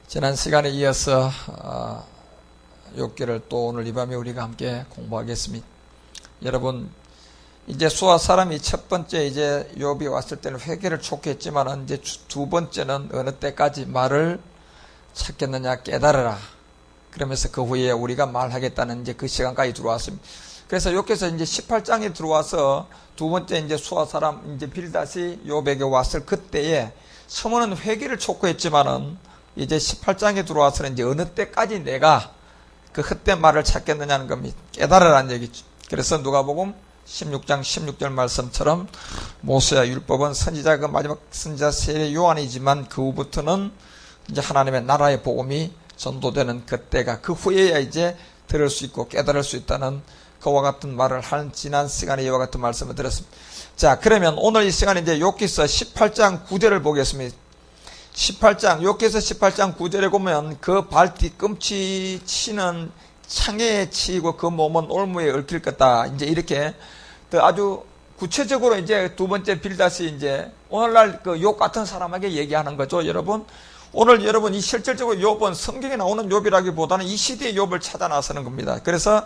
지난 시간에 이어서 욥기를 또 오늘 이 밤에 우리가 함께 공부하겠습니다. 여러분, 이제 수아 사람이 첫 번째 이제 욥이 왔을 때는 회개를 촉구했지만은 이제 두 번째는 어느 때까지 말을 찾겠느냐 깨달으라. 그러면서 그 후에 우리가 말하겠다는 이제 그 시간까지 들어왔습니다. 그래서 욥기서 이제 18장에 들어와서 두 번째 이제 수아 사람 이제 빌닷이 욥에게 왔을 그때에 처음에는 회개를 촉구했지만은 이제 18장에 들어와서는 이제 어느 때까지 내가 그 헛된 말을 찾겠느냐는 겁니다. 깨달으라는 얘기죠. 그래서 누가복음 16장 16절 말씀처럼 모세와 율법은 선지자 그 마지막 선지자 세례 요한이지만 그 후부터는 이제 하나님의 나라의 복음이 전도되는 그때가 그 후에야 이제 들을 수 있고 깨달을 수 있다는 그와 같은 말을 한 지난 시간에 이와 같은 말씀을 드렸습니다. 자, 그러면 오늘 이 시간에 이제 욥기서 18장 9절을 보겠습니다. 18장, 욥기서 18장 9절에 보면 그 발 뒤꿈치 치는 창에 치이고 그 몸은 올무에 얽힐 거다. 이제 이렇게 아주 구체적으로 이제 두 번째 빌닷이 이제 오늘날 그 욥 같은 사람에게 얘기하는 거죠, 여러분. 오늘 여러분 이 실질적으로 욥은 성경에 나오는 욥이라기보다는 이 시대의 욥을 찾아 나서는 겁니다. 그래서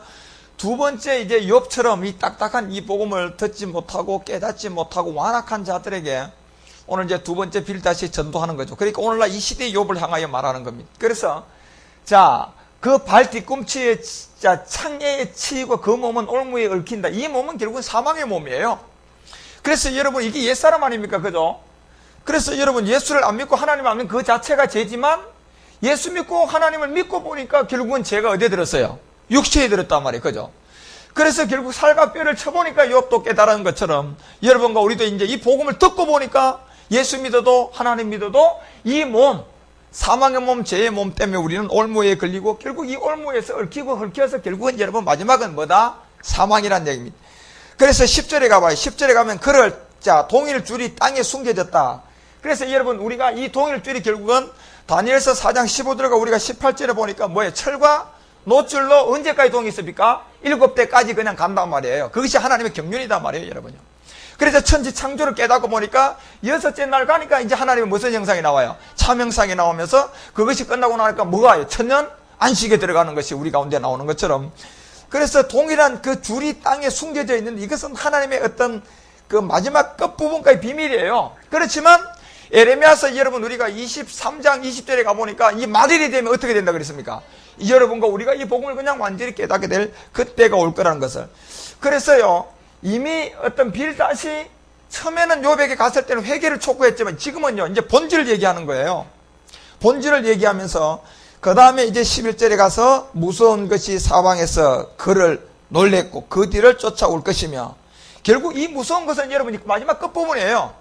두 번째 이제 욥처럼 이 딱딱한 이 복음을 듣지 못하고 깨닫지 못하고 완악한 자들에게 오늘 이제 두 번째 빌닷이 전도하는 거죠. 그러니까 오늘날 이 시대의 욥을 향하여 말하는 겁니다. 그래서 자, 그 발 뒤꿈치에 창에 치이고 그 몸은 올무에 얽힌다. 이 몸은 결국은 사망의 몸이에요. 그래서 여러분 이게 옛사람 아닙니까? 그죠? 그래서 여러분 예수를 안 믿고 하나님을 안 믿고 그 자체가 죄지만 예수 믿고 하나님을 믿고 보니까 결국은 죄가 어디에 들었어요? 육체에 들었단 말이에요. 그죠? 그래서 결국 살과 뼈를 쳐보니까 욥도 깨달은 것처럼 여러분과 우리도 이제 이 복음을 듣고 보니까 예수 믿어도 하나님 믿어도 이 몸, 사망의 몸, 죄의 몸 때문에 우리는 올무에 걸리고 결국 이 올무에서 얽히고 얽혀서 결국은 여러분 마지막은 뭐다? 사망이란 얘기입니다. 그래서 10절에 가봐요. 10절에 가면 그를 동일줄이 땅에 숨겨졌다. 그래서 여러분 우리가 이 동일줄이 결국은 다니엘서 4장 15절과 우리가 18절에 보니까 뭐예요? 철과 노줄로 언제까지 동이 있습니까? 7대까지 그냥 간단 말이에요. 그것이 하나님의 경륜이단 말이에요, 여러분요. 그래서 천지 창조를 깨닫고 보니까 6째 날 가니까 이제 하나님의 무슨 형상이 나와요? 참 형상이 나오면서 그것이 끝나고 나니까 뭐가 와요? 천년 안식에 들어가는 것이 우리 가운데 나오는 것처럼. 그래서 동일한 그 줄이 땅에 숨겨져 있는 이것은 하나님의 어떤 그 마지막 끝부분까지 비밀이에요. 그렇지만 에레미야서 여러분 우리가 23장 20절에 가보니까 이 말일이 되면 어떻게 된다 그랬습니까? 여러분과 우리가 이 복음을 그냥 완전히 깨닫게 될 그때가 올 거라는 것을. 그래서요 이미 어떤 빌닷이 처음에는 욥에게 갔을 때는 회개를 촉구했지만 지금은요 이제 본질을 얘기하는 거예요. 본질을 얘기하면서 그 다음에 이제 11절에 가서 무서운 것이 사방에서 그를 놀랬고 그 뒤를 쫓아올 것이며 결국 이 무서운 것은 여러분 마지막 끝부분이에요.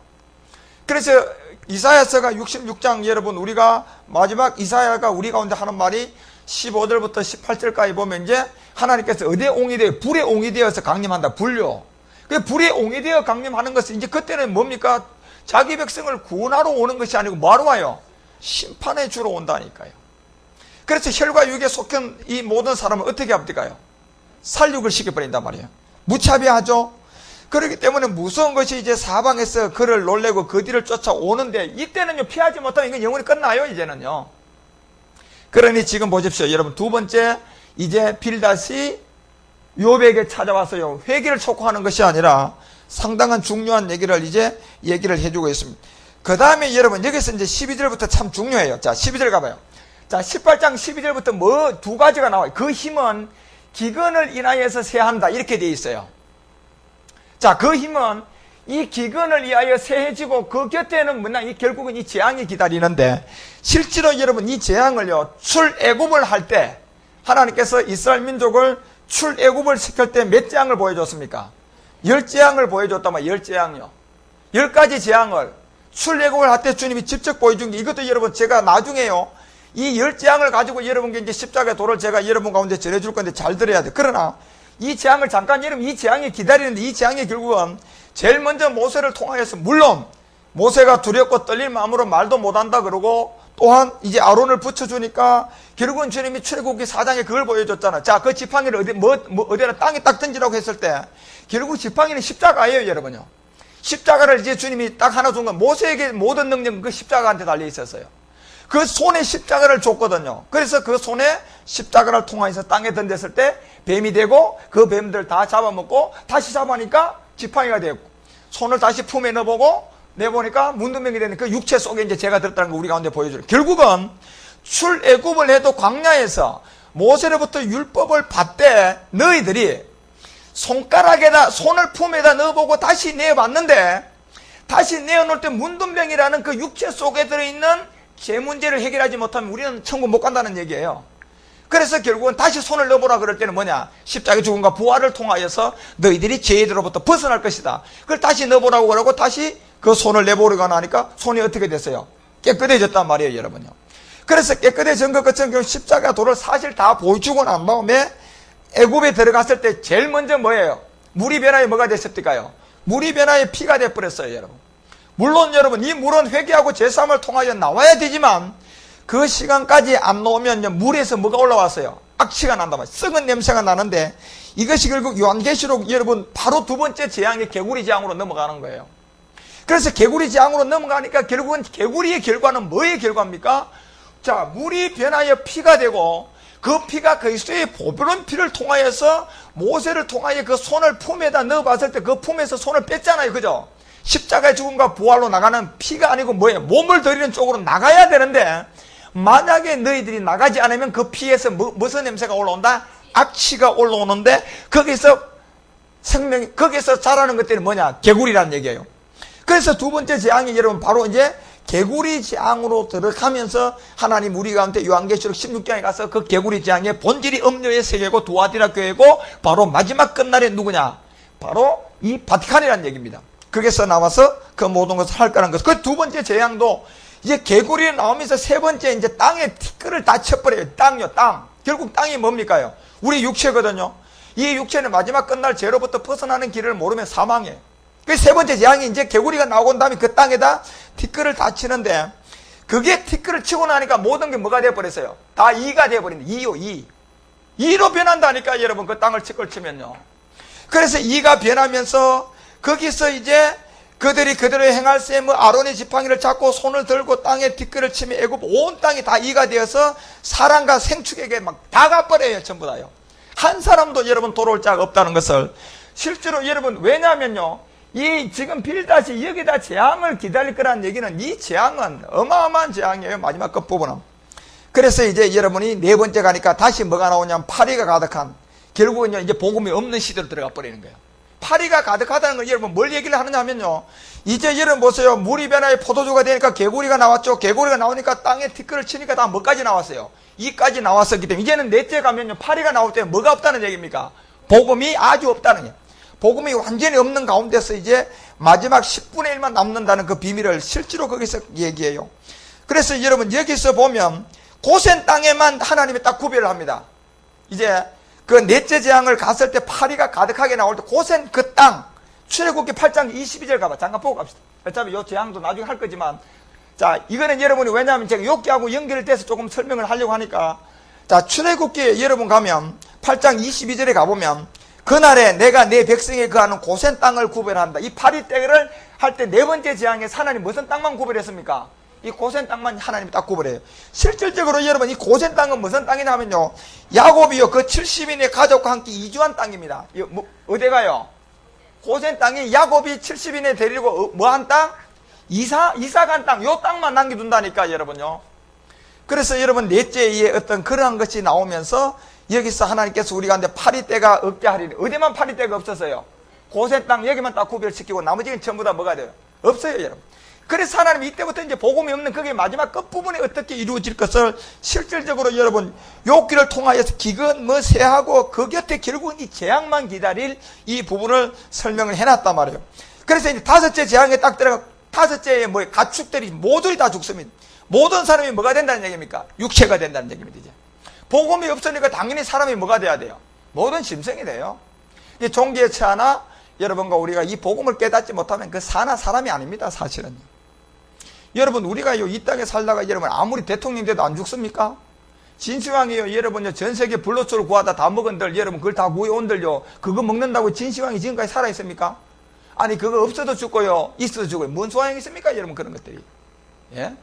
그래서 이사야서가 66장 여러분 우리가 마지막 이사야가 우리 가운데 하는 말이 15절부터 18절까지 보면 이제 하나님께서 어디에 옹이 되어 불에 옹이 되어서 강림한다. 불요. 그 불에 옹이 되어 강림하는 것은 이제 그때는 뭡니까? 자기 백성을 구원하러 오는 것이 아니고 뭐하러 와요? 심판해 주러 온다니까요. 그래서 혈과 육에 속한 이 모든 사람은 어떻게 합니까요? 살육을 시켜버린단 말이에요. 무차별하죠. 그렇기 때문에 무서운 것이 이제 사방에서 그를 놀래고 그 뒤를 쫓아오는데 이때는요 피하지 못하면 이건 영원히 끝나요. 이제는요. 그러니 지금 보십시오. 여러분 두 번째 이제 빌닷이 욥에게 찾아와서요 회개를 촉구하는 것이 아니라 상당한 중요한 얘기를 이제 얘기를 해주고 있습니다. 그 다음에 여러분 여기서 이제 12절부터 참 중요해요. 자 12절 가봐요. 자 18장 12절부터 뭐 두 가지가 나와요. 그 힘은 기근을 인하여서 세한다 이렇게 되어 있어요. 자 그 힘은 이 기근을 위하여 세해지고 그 곁에는 뭐냐 이 결국은 이 재앙이 기다리는데 실제로 여러분 이 재앙을요 출애굽을 할 때 하나님께서 이스라엘 민족을 출애굽을 시킬 때 몇 재앙을 보여줬습니까? 10재앙을 보여줬다면 10재앙이요 10가지 재앙을 출애굽을 할 때 주님이 직접 보여준 게 이것도 여러분 제가 나중에요 이 10재앙을 가지고 여러분께 이제 십자가의 도를 제가 여러분 가운데 전해줄 건데 잘 들어야 돼. 그러나 이 재앙을 잠깐 여러분 이 재앙이 기다리는데 이 재앙이 결국은 제일 먼저 모세를 통하여서 물론 모세가 두렵고 떨릴 마음으로 말도 못한다 그러고 또한 이제 아론을 붙여주니까 결국은 주님이 출애굽기 4장에 그걸 보여줬잖아. 자, 그 지팡이를 어디나 땅에 딱 던지라고 했을 때 결국 지팡이는 십자가예요, 여러분요. 십자가를 이제 주님이 딱 하나 준 건 모세에게 모든 능력은 그 십자가한테 달려 있었어요. 그 손에 십자가를 줬거든요. 그래서 그 손에 십자가를 통해서 땅에 던졌을 때 뱀이 되고 그 뱀들 다 잡아먹고 다시 잡아니까 지팡이가 되고 손을 다시 품에 넣어보고 내보니까 문둥병이 되는 그 육체 속에 이제 죄가 들었다는 거 우리 가운데 보여줘요. 결국은 출애굽을 해도 광야에서 모세로부터 율법을 받되 너희들이 손가락에다 손을 품에다 넣어보고 다시 내어봤는데 다시 내어놓을 때 문둥병이라는 그 육체 속에 들어있는 죄 문제를 해결하지 못하면 우리는 천국 못 간다는 얘기예요. 그래서 결국은 다시 손을 넣어보라 그럴 때는 뭐냐, 십자가의 죽음과 부활을 통하여서 너희들이 죄로부터 벗어날 것이다. 그걸 다시 넣어보라고 그러고 다시 그 손을 내보려고 하니까 손이 어떻게 됐어요? 깨끗해졌단 말이에요, 여러분요. 그래서 깨끗해진 것 같은 경우 십자가 도를 사실 다 보여주고 난 다음에 애굽에 들어갔을 때 제일 먼저 뭐예요? 물이 변화에 뭐가 됐을까요? 물이 변화에 피가 돼버렸어요, 여러분. 물론 여러분 이 물은 회개하고 제사함을 통하여 나와야 되지만 그 시간까지 안 나오면 물에서 뭐가 올라왔어요? 악취가 난단 말이에요. 썩은 냄새가 나는데 이것이 결국 요한계시록 여러분 바로 두 번째 재앙이 개구리 재앙으로 넘어가는 거예요. 그래서 개구리 재앙으로 넘어가니까 결국은 개구리의 결과는 뭐의 결과입니까? 자, 물이 변하여 피가 되고 그 피가 그리스도의 보배로운 피를 통하여서 모세를 통하여 그 손을 품에다 넣어봤을 때 그 품에서 손을 뺐잖아요. 그죠? 십자가의 죽음과 부활로 나가는 피가 아니고 뭐예요? 몸을 들이는 쪽으로 나가야 되는데 만약에 너희들이 나가지 않으면 그 피에서 무슨 냄새가 올라온다? 악취가 올라오는데 거기서 거기서 자라는 것들이 뭐냐? 개구리라는 얘기예요. 그래서 두 번째 재앙이 여러분 바로 이제 개구리 재앙으로 들어가면서 하나님 우리 가운데 요한계시록 16장에 가서 그 개구리 재앙의 본질이 음료의 세계고 두아디라 교회고 바로 마지막 끝날에 누구냐? 바로 이 바티칸이라는 얘기입니다. 거기서 나와서 그 모든 것을 할 거라는 것. 그 두 번째 재앙도 이제 개구리 나오면서 세 번째 이제 땅에 티끌을 다 쳐버려요. 땅요, 땅. 결국 땅이 뭡니까요? 우리 육체거든요. 이 육체는 마지막 끝날 죄로부터 벗어나는 길을 모르면 사망이에요. 그 세 번째 재앙이 이제 개구리가 나오고 난 다음에 그 땅에다 티끌을 다 치는데 그게 티끌을 치고 나니까 모든 게 뭐가 되어버렸어요? 다 이가 되어버린다. 이요, 이. 이로 변한다니까 여러분 그 땅을 티끌 치면요. 그래서 이가 변하면서 거기서 이제 그들이 그대로 행할세 뭐 아론의 지팡이를 잡고 손을 들고 땅에 티끌을 치며 애굽 온 땅이 다 이가 되어서 사람과 생축에게 막 다 가버려요. 전부 다요. 한 사람도 여러분 돌아올 자가 없다는 것을 실제로 여러분 왜냐면요. 이 지금 빌다시 여기다 재앙을 기다릴 거라는 얘기는 이 재앙은 어마어마한 재앙이에요. 마지막 끝부분은. 그래서 이제 여러분이 네 번째 가니까 다시 뭐가 나오냐면 파리가 가득한 결국은 이제 복음이 없는 시대로 들어가 버리는 거예요. 파리가 가득하다는 걸 여러분 뭘 얘기를 하느냐 하면요. 이제 여러분 보세요. 물이 변화에 포도주가 되니까 개구리가 나왔죠. 개구리가 나오니까 땅에 티끌을 치니까 다 뭐까지 나왔어요? 이까지 나왔었기 때문에 이제는 넷째 가면요. 파리가 나올 때 뭐가 없다는 얘기입니까? 복음이 아주 없다는 얘기. 복음이 완전히 없는 가운데서 이제 마지막 10분의 1만 남는다는 그 비밀을 실제로 거기서 얘기해요. 그래서 여러분 여기서 보면 고센 땅에만 하나님이 딱 구별을 합니다. 이제 그 넷째 재앙을 갔을 때 파리가 가득하게 나올 때 고센 그 땅 출애굽기 8장 22절 가봐. 잠깐 보고 갑시다. 어차피 이 재앙도 나중에 할 거지만 자 이거는 여러분이 왜냐하면 제가 욥기하고 연결돼서 조금 설명을 하려고 하니까 자 출애굽기에 여러분 가면 8장 22절에 가보면 그날에 내가 내 백성에 거하는 고센 땅을 구별한다. 이 파리 때를 할 때 네 번째 재앙에 하나님 무슨 땅만 구별했습니까? 이 고센 땅만 하나님이 딱 구별해요. 실질적으로 여러분 이 고센 땅은 무슨 땅이냐면요. 야곱이요 그 70인의 가족과 함께 이주한 땅입니다. 어디 가요? 고센 땅이 야곱이 70인에 데리고 뭐한 땅? 이사 간 땅. 요 땅만 남겨둔다니까 여러분요. 그래서 여러분 넷째에 어떤 그러한 것이 나오면서 여기서 하나님께서 우리 가운데 파리떼가 없게 하리니 어디만 파리떼가 없었어요? 고센 땅 여기만 딱 구별시키고 나머지는 전부 다 뭐가 돼요? 없어요 여러분. 그래서 하나님이 이때부터 이제 복음이 없는 그게 마지막 끝부분에 어떻게 이루어질 것을 실질적으로 여러분 욥기를 통하여서 기근 뭐 세하고 그 곁에 결국은 이 재앙만 기다릴 이 부분을 설명을 해놨단 말이에요. 그래서 이제 다섯째 재앙에 딱 들어가 다섯째에 뭐 가축들이 모두 다 죽습니다. 모든 사람이 뭐가 된다는 얘기입니까? 육체가 된다는 얘기입니다. 이제 복음이 없으니까 당연히 사람이 뭐가 돼야 돼요? 모든 짐승이 돼요. 이 종기에 처하나 여러분과 우리가 이 복음을 깨닫지 못하면 그 사나 사람이 아닙니다. 사실은. 여러분 우리가 이 땅에 살다가 여러분 아무리 대통령 돼도 안 죽습니까? 진시황이요 여러분 전 세계 불로초를 구하다 다 먹은들 여러분 그걸 다 구해온들요 그거 먹는다고 진시황이 지금까지 살아있습니까? 아니 그거 없어도 죽고요 있어도 죽어요. 뭔 소용이 있습니까 여러분 그런 것들이. 예?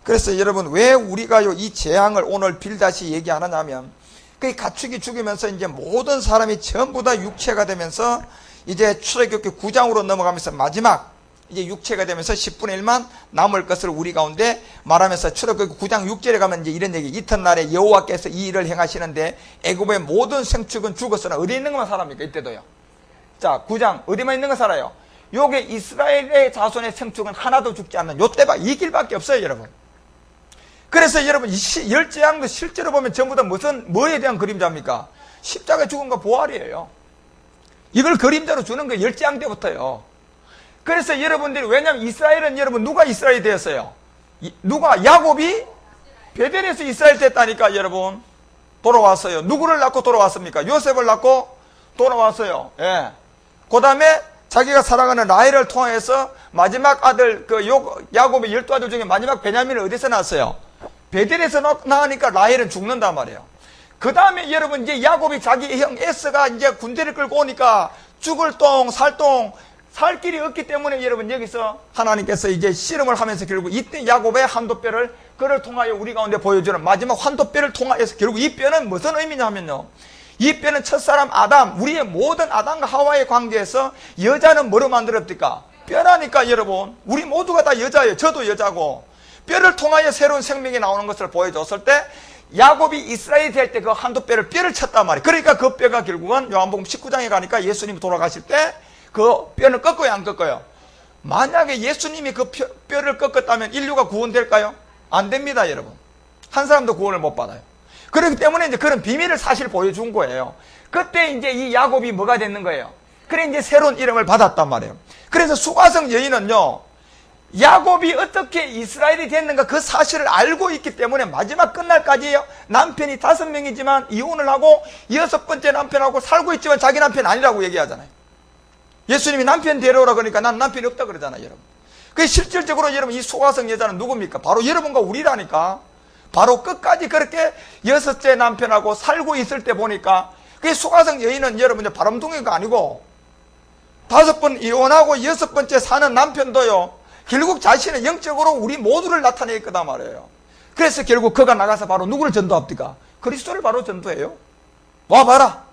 그래서 여러분 왜 우리가요 이 재앙을 오늘 빌다시 얘기하느냐면 그 가축이 죽으면서 이제 모든 사람이 전부 다 육체가 되면서 이제 출애굽기 9장으로 넘어가면서 마지막 이제 육체가 되면서 10분의 1만 남을 것을 우리 가운데 말하면서 출애굽기 9장 6절에 가면 이제 이런 얘기, 이튿날에 여호와께서 이 일을 행하시는데 애굽의 모든 생축은 죽었으나 어디 있는 것만 살합니까? 이때도요. 자, 9장 어디만 있는 거 살아요? 요게 이스라엘의 자손의 생축은 하나도 죽지 않는 요때 이 길밖에 없어요, 여러분. 그래서 여러분 이 열재앙도 실제로 보면 전부 다 뭐에 대한 그림자입니까? 십자가에 죽음과 부활이에요. 이걸 그림자로 주는 게 열재앙 때부터요. 그래서 여러분들이, 왜냐하면 이스라엘은 여러분 누가 이스라엘이 되었어요? 누가? 야곱이 베델에서 이스라엘 됐다니까. 여러분 돌아왔어요. 누구를 낳고 돌아왔습니까? 요셉을 낳고 돌아왔어요. 예. 그 다음에 자기가 사랑하는 라헬을 통해서 마지막 아들 야곱의 12아들 중에 마지막 베냐민을 어디서 낳았어요? 베델에서 낳으니까 라헬은 죽는단 말이에요. 그 다음에 여러분 이제 야곱이 자기 형 에스가 이제 군대를 끌고 오니까 죽을 똥 살 길이 없기 때문에 여러분 여기서 하나님께서 이제 씨름을 하면서 결국 이때 야곱의 한도뼈를 그를 통하여 우리 가운데 보여주는 마지막 한도뼈를 통하여서 결국 이 뼈는 무슨 의미냐면요, 이 뼈는 첫사람 아담, 우리의 모든 아담과 하와의 관계에서 여자는 뭐로 만들었을까? 뼈라니까. 여러분 우리 모두가 다 여자예요. 저도 여자고. 뼈를 통하여 새로운 생명이 나오는 것을 보여줬을 때 야곱이 이스라엘이 될 때 그 한두 뼈를 쳤단 말이에요. 그러니까 그 뼈가 결국은 요한복음 19장에 가니까 예수님이 돌아가실 때 그 뼈는 꺾어요, 안 꺾어요? 만약에 예수님이 그 뼈를 꺾었다면 인류가 구원될까요? 안 됩니다, 여러분. 한 사람도 구원을 못 받아요. 그렇기 때문에 이제 그런 비밀을 사실 보여준 거예요. 그때 이제 이 야곱이 뭐가 됐는 거예요? 그래 이제 새로운 이름을 받았단 말이에요. 그래서 수가성 여인은요, 야곱이 어떻게 이스라엘이 됐는가 그 사실을 알고 있기 때문에 마지막 끝날까지요, 남편이 5명이지만 이혼을 하고 6번째 남편하고 살고 있지만 자기 남편 아니라고 얘기하잖아요. 예수님이 남편 데려오라 그러니까 난 남편이 없다 그러잖아요, 여러분. 그 실질적으로 여러분 이 수가성 여자는 누굽니까? 바로 여러분과 우리라니까. 바로 끝까지 그렇게 6째 남편하고 살고 있을 때 보니까 그 수가성 여인은 여러분 바람둥이가 아니고 5번 이혼하고 6번째 사는 남편도요, 결국 자신은 영적으로 우리 모두를 나타낼 거다 말이에요. 그래서 결국 그가 나가서 바로 누구를 전도합니까? 그리스도를 바로 전도해요. 와봐라.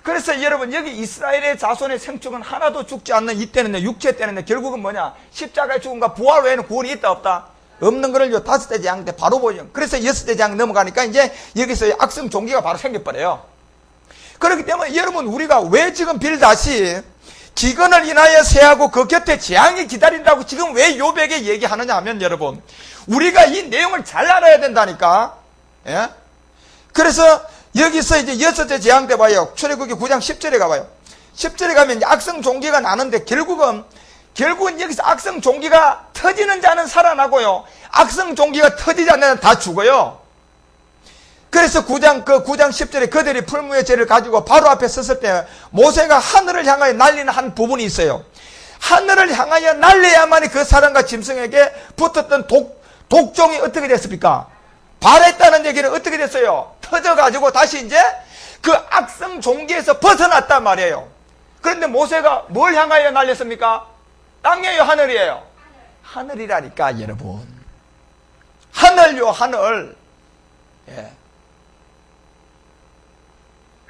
그래서 여러분 여기 이스라엘의 자손의 생축은 하나도 죽지 않는 이때는요, 육체 때는요, 결국은 뭐냐? 십자가의 죽음과 부활 외에는 구원이 있다 없다? 없는 거를 요 5대 재앙 때 바로 보여요. 그래서 6대 재앙 넘어가니까 이제 여기서 악성 종기가 바로 생겨버려요. 그렇기 때문에 여러분 우리가 왜 지금 빌다시 기근을 인하여 세하고 그 곁에 재앙이 기다린다고 지금 왜 욥에게 얘기하느냐 하면 여러분 우리가 이 내용을 잘 알아야 된다니까. 예? 그래서 여기서 이제 6째 재앙 때 봐요. 출애굽기 9장 10절에 가봐요. 10절에 가면 이제 악성 종기가 나는데 결국은 여기서 악성 종기가 터지는 자는 살아나고요, 악성 종기가 터지지 않는 자는 다 죽어요. 그래서 9장 10절에 그들이 풀무의 죄를 가지고 바로 앞에 섰을 때 모세가 하늘을 향하여 날리는 한 부분이 있어요. 하늘을 향하여 날려야만이 그 사람과 짐승에게 붙었던 독종이 어떻게 됐습니까? 발했다는 얘기는 어떻게 됐어요? 터져가지고 다시 이제 그 악성 종기에서 벗어났단 말이에요. 그런데 모세가 뭘 향하여 날렸습니까? 땅이에요, 하늘이에요? 하늘이라니까, 여러분. 하늘요, 하늘. 예.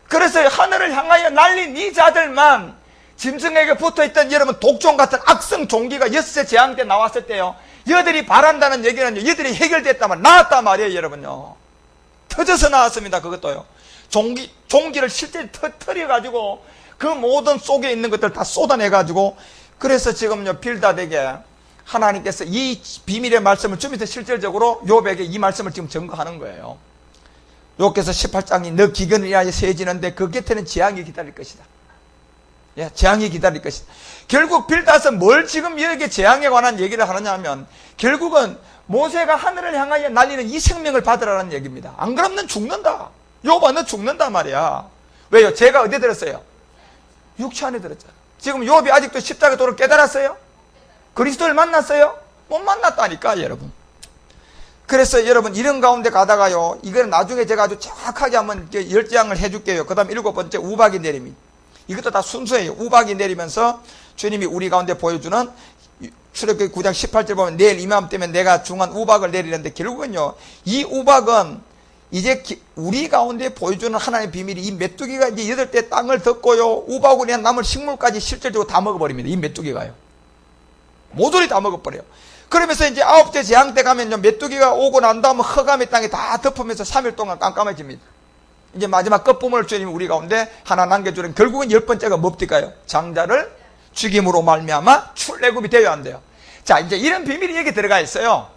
그래서 하늘을 향하여 날린 이 자들만 짐승에게 붙어있던 여러분 독종 같은 악성 종기가 6째 재앙 때 나왔을 때요, 여들이 바란다는 얘기는 여들이 해결됐다면 나왔단 말이에요, 여러분요. 터져서 나왔습니다, 그것도요. 종기를 실제 터뜨려가지고 그 모든 속에 있는 것들 다 쏟아내가지고. 그래서 지금요, 빌닷에게 하나님께서 이 비밀의 말씀을 좀 이따 실질적으로 욥에게 이 말씀을 지금 증거하는 거예요. 욥께서 18장이 너 기근을 위하여 세지는데 그 곁에는 재앙이 기다릴 것이다. 예, 재앙이 기다릴 것이다. 결국 빌닷은 뭘 지금 여기에 재앙에 관한 얘기를 하느냐 하면 결국은 모세가 하늘을 향하여 날리는 이 생명을 받으라는 얘기입니다. 안 그러면 넌 죽는다. 욥아, 너 죽는다 말이야. 왜요? 죄가 어디에 들었어요? 육체 안에 들었잖아. 지금 욥이 아직도 십자가 도를 깨달았어요? 그리스도를 만났어요? 못 만났다니까, 여러분. 그래서 여러분 이런 가운데 가다가요, 이거는 나중에 제가 아주 정확하게 한번 열재앙을 해줄게요. 그 다음 7번째 우박이 내림이. 이것도 다 순서예요. 우박이 내리면서 주님이 우리 가운데 보여주는 출애굽기 9장 18절 보면 내일 이맘때면 내가 중한 우박을 내리는데, 결국은요 이 우박은 이제 우리 가운데 보여주는 하나님의 비밀이, 이 메뚜기가 이제 8대 땅을 덮고요 우박으로 남을 식물까지 실질적으로 다 먹어버립니다. 이 메뚜기가요 모조리 다 먹어버려요. 그러면서 이제 9째 재앙 때 가면요 메뚜기가 오고 난 다음에 흑암의 땅에 다 덮으면서 3일 동안 깜깜해집니다. 이제 마지막 끝부분을 주님이 우리 가운데 하나 남겨주는, 결국은 10번째가 뭡니까요? 장자를 죽임으로 말미암아 출애굽이 되어야 한대요. 자, 이제 이런 비밀이 여기 들어가 있어요.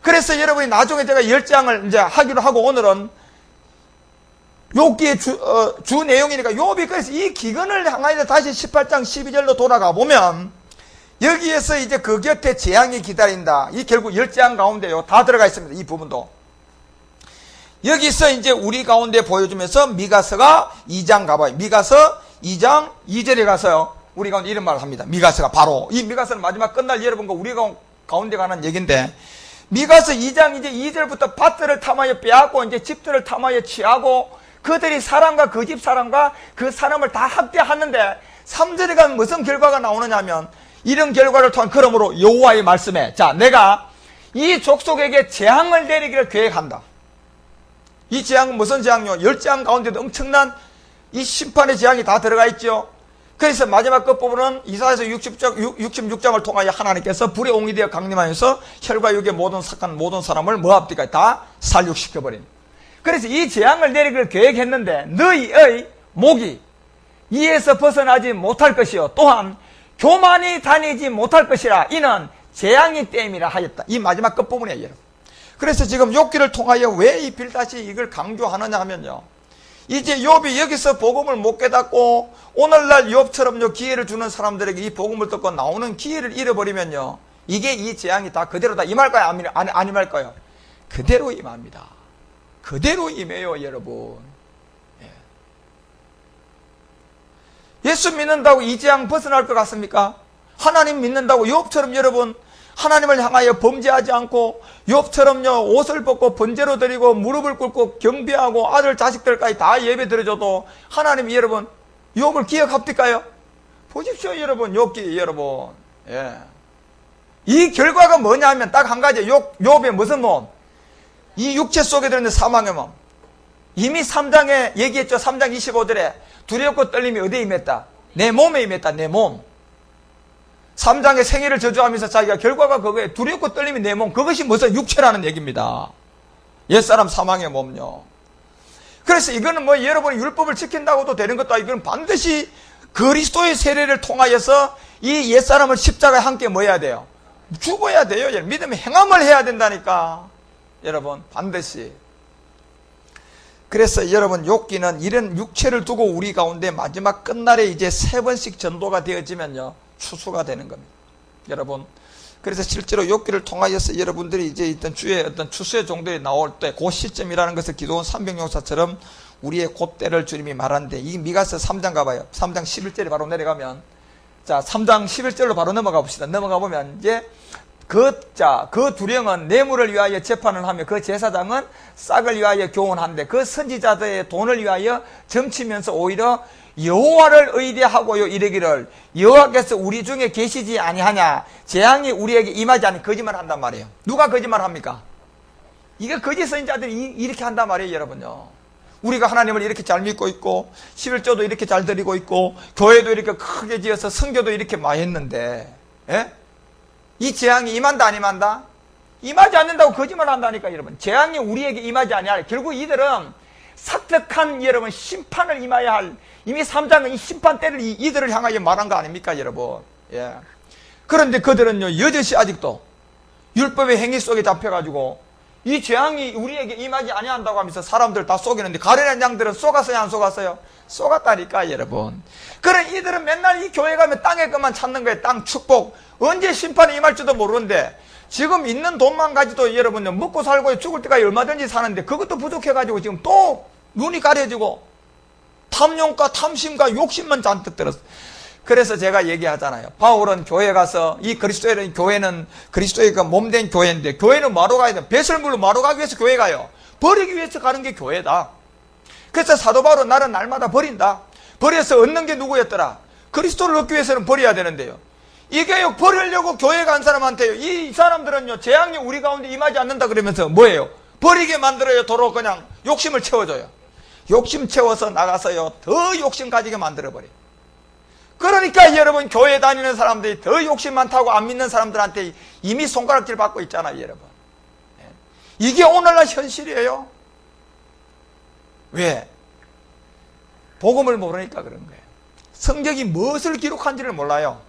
그래서 여러분이 나중에 제가 10장을 이제 하기로 하고, 오늘은 욥기의 주 내용이니까, 욥이 그래서 이 기근을 향하여 다시 18장 12절로 돌아가 보면 여기에서 이제 그 곁에 재앙이 기다린다. 이 결국 10장 가운데요 다 들어가 있습니다. 이 부분도 여기서 이제 우리 가운데 보여주면서 미가서가 2장 가봐요. 미가서 2장 2절에 가서요 우리 가운데 이런 말을 합니다. 미가서가 바로, 이 미가서는 마지막 끝날 여러분과 우리 가운데 가는 얘기인데, 미가서 2장 이제 2절부터 밭들을 탐하여 빼앗고 이제 집들을 탐하여 취하고 그들이 사람과 그 집 사람과 그 사람을 다 학대하는데, 3절에 가면 무슨 결과가 나오느냐 하면, 이런 결과를 통한, 그러므로 여호와의 말씀에, 자, 내가 이 족속에게 재앙을 내리기를 계획한다. 이 재앙은 무슨 재앙이요? 10재앙 가운데도 엄청난 이 심판의 재앙이 다 들어가 있죠. 그래서 마지막 끝부분은 이사야서 66장을 통하여 하나님께서 불의 옹이 되어 강림하여서 혈과 육의 모든 착한 모든 사람을 뭐합니까? 다 살육시켜버린. 그래서 이 재앙을 내리기를 계획했는데 너희의 목이 이에서 벗어나지 못할 것이요 또한 교만이 다니지 못할 것이라. 이는 재앙이 땜이라 하였다. 이 마지막 끝부분이에요, 여러분. 그래서 지금 욥기를 통하여 왜 이 빌다시 이걸 강조하느냐 하면요, 이제 욥이 여기서 복음을 못 깨닫고 오늘날 욥처럼요 기회를 주는 사람들에게 이 복음을 듣고 나오는 기회를 잃어버리면요, 이게 이 재앙이 다 그대로다 임할까요? 안 임할까요? 그대로 임합니다. 그대로 임해요, 여러분. 예수 믿는다고 이 재앙 벗어날 것 같습니까? 하나님 믿는다고 욥처럼 여러분 하나님을 향하여 범죄하지 않고 욥처럼요 옷을 벗고 번제로 드리고 무릎을 꿇고 경배하고 아들 자식들까지 다 예배 드려줘도 하나님이 여러분 욥을 기억합니까요? 보십시오, 여러분. 욥기 여러분. 예. 이 결과가 뭐냐면 딱 한 가지. 욥의 무슨 몸? 이 육체 속에 들어있는 사망의 몸. 이미 3장에 얘기했죠. 3장 25절에 두렵고 떨림이 어디에 임했다? 내 몸에 임했다. 내 몸. 3장의 생애를 저주하면서 자기가 결과가 그거에 두렵고 떨림이 내 몸. 그것이 무슨 육체라는 얘기입니다. 옛사람 사망의 몸요. 그래서 이거는 뭐 여러분이 율법을 지킨다고도 되는 것도 아니고, 이건 반드시 그리스도의 세례를 통하여서 이 옛사람을 십자가에 함께 뭐 해야 돼요? 죽어야 돼요. 믿음의 행함을 해야 된다니까. 여러분, 반드시. 그래서 여러분, 욥기는 이런 육체를 두고 우리 가운데 마지막 끝날에 이제 3번씩 전도가 되어지면요, 추수가 되는 겁니다. 여러분, 그래서 실제로 욥기를 통하여서 여러분들이 이제 있던 주의 어떤 추수의 종들이 나올 때 그 시점이라는 것을 기도원 300용사처럼 우리의 곧때를 주님이 말하는데, 이 미가서 3장 가봐요. 3장 11절에 바로 내려가면, 자, 3장 11절로 바로 넘어가 봅시다. 넘어가 보면 이제 그 두령은 뇌물을 위하여 재판을 하며 그 제사장은 싹을 위하여 교훈한데 그 선지자들의 돈을 위하여 점치면서 오히려 여호와를 의뢰하고요 이르기를 여호와께서 우리 중에 계시지 아니하냐, 재앙이 우리에게 임하지 않는 거짓말 한단 말이에요. 누가 거짓말 합니까? 이게 거짓 선지자들이 이렇게 한단 말이에요, 여러분요. 우리가 하나님을 이렇게 잘 믿고 있고 11조도 이렇게 잘 드리고 있고 교회도 이렇게 크게 지어서 선교도 이렇게 많이 했는데, 예? 이 재앙이 임한다 안 임한다? 임하지 않는다고 거짓말 한다니까, 여러분. 재앙이 우리에게 임하지 아니하라. 결국 이들은 사특한 여러분 심판을 임해야 할, 이미 3장은 이 심판 때를 이들을 향하여 말한 거 아닙니까, 여러분? 예. 그런데 그들은요 여전히 아직도 율법의 행위 속에 잡혀가지고 이 재앙이 우리에게 임하지 아니한다고 하면서 사람들 다 속이는데, 가련한 양들은 속았어요, 안 속았어요? 속았다니까, 여러분. 그런 이들은 맨날 이 교회 가면 땅의 것만 찾는 거예요. 땅 축복. 언제 심판이 임할지도 모르는데, 지금 있는 돈만 가지도 여러분 먹고 살고 죽을 때까지 얼마든지 사는데 그것도 부족해가지고 지금 또 눈이 가려지고 탐욕과 탐심과 욕심만 잔뜩 들었어. 그래서 제가 얘기하잖아요. 바울은 교회 가서 이 그리스도의 교회는 그리스도의 몸된 교회인데, 교회는 뭐하러 가야 돼? 배설물로 뭐하러 가기 위해서 교회 가요? 버리기 위해서 가는 게 교회다. 그래서 사도 바울은 나는 날마다 버린다. 버려서 얻는 게 누구였더라? 그리스도를 얻기 위해서는 버려야 되는데요. 이 교육 버리려고 교회 간 사람한테요, 이 사람들은요, 재앙이 우리 가운데 임하지 않는다 그러면서 뭐예요? 버리게 만들어요. 도로 그냥 욕심을 채워줘요. 욕심 채워서 나가서요, 더 욕심 가지게 만들어버려요. 그러니까 여러분, 교회 다니는 사람들이 더 욕심 많다고 안 믿는 사람들한테 이미 손가락질 받고 있잖아요, 여러분. 이게 오늘날 현실이에요. 왜? 복음을 모르니까 그런 거예요. 성경이 무엇을 기록한지를 몰라요.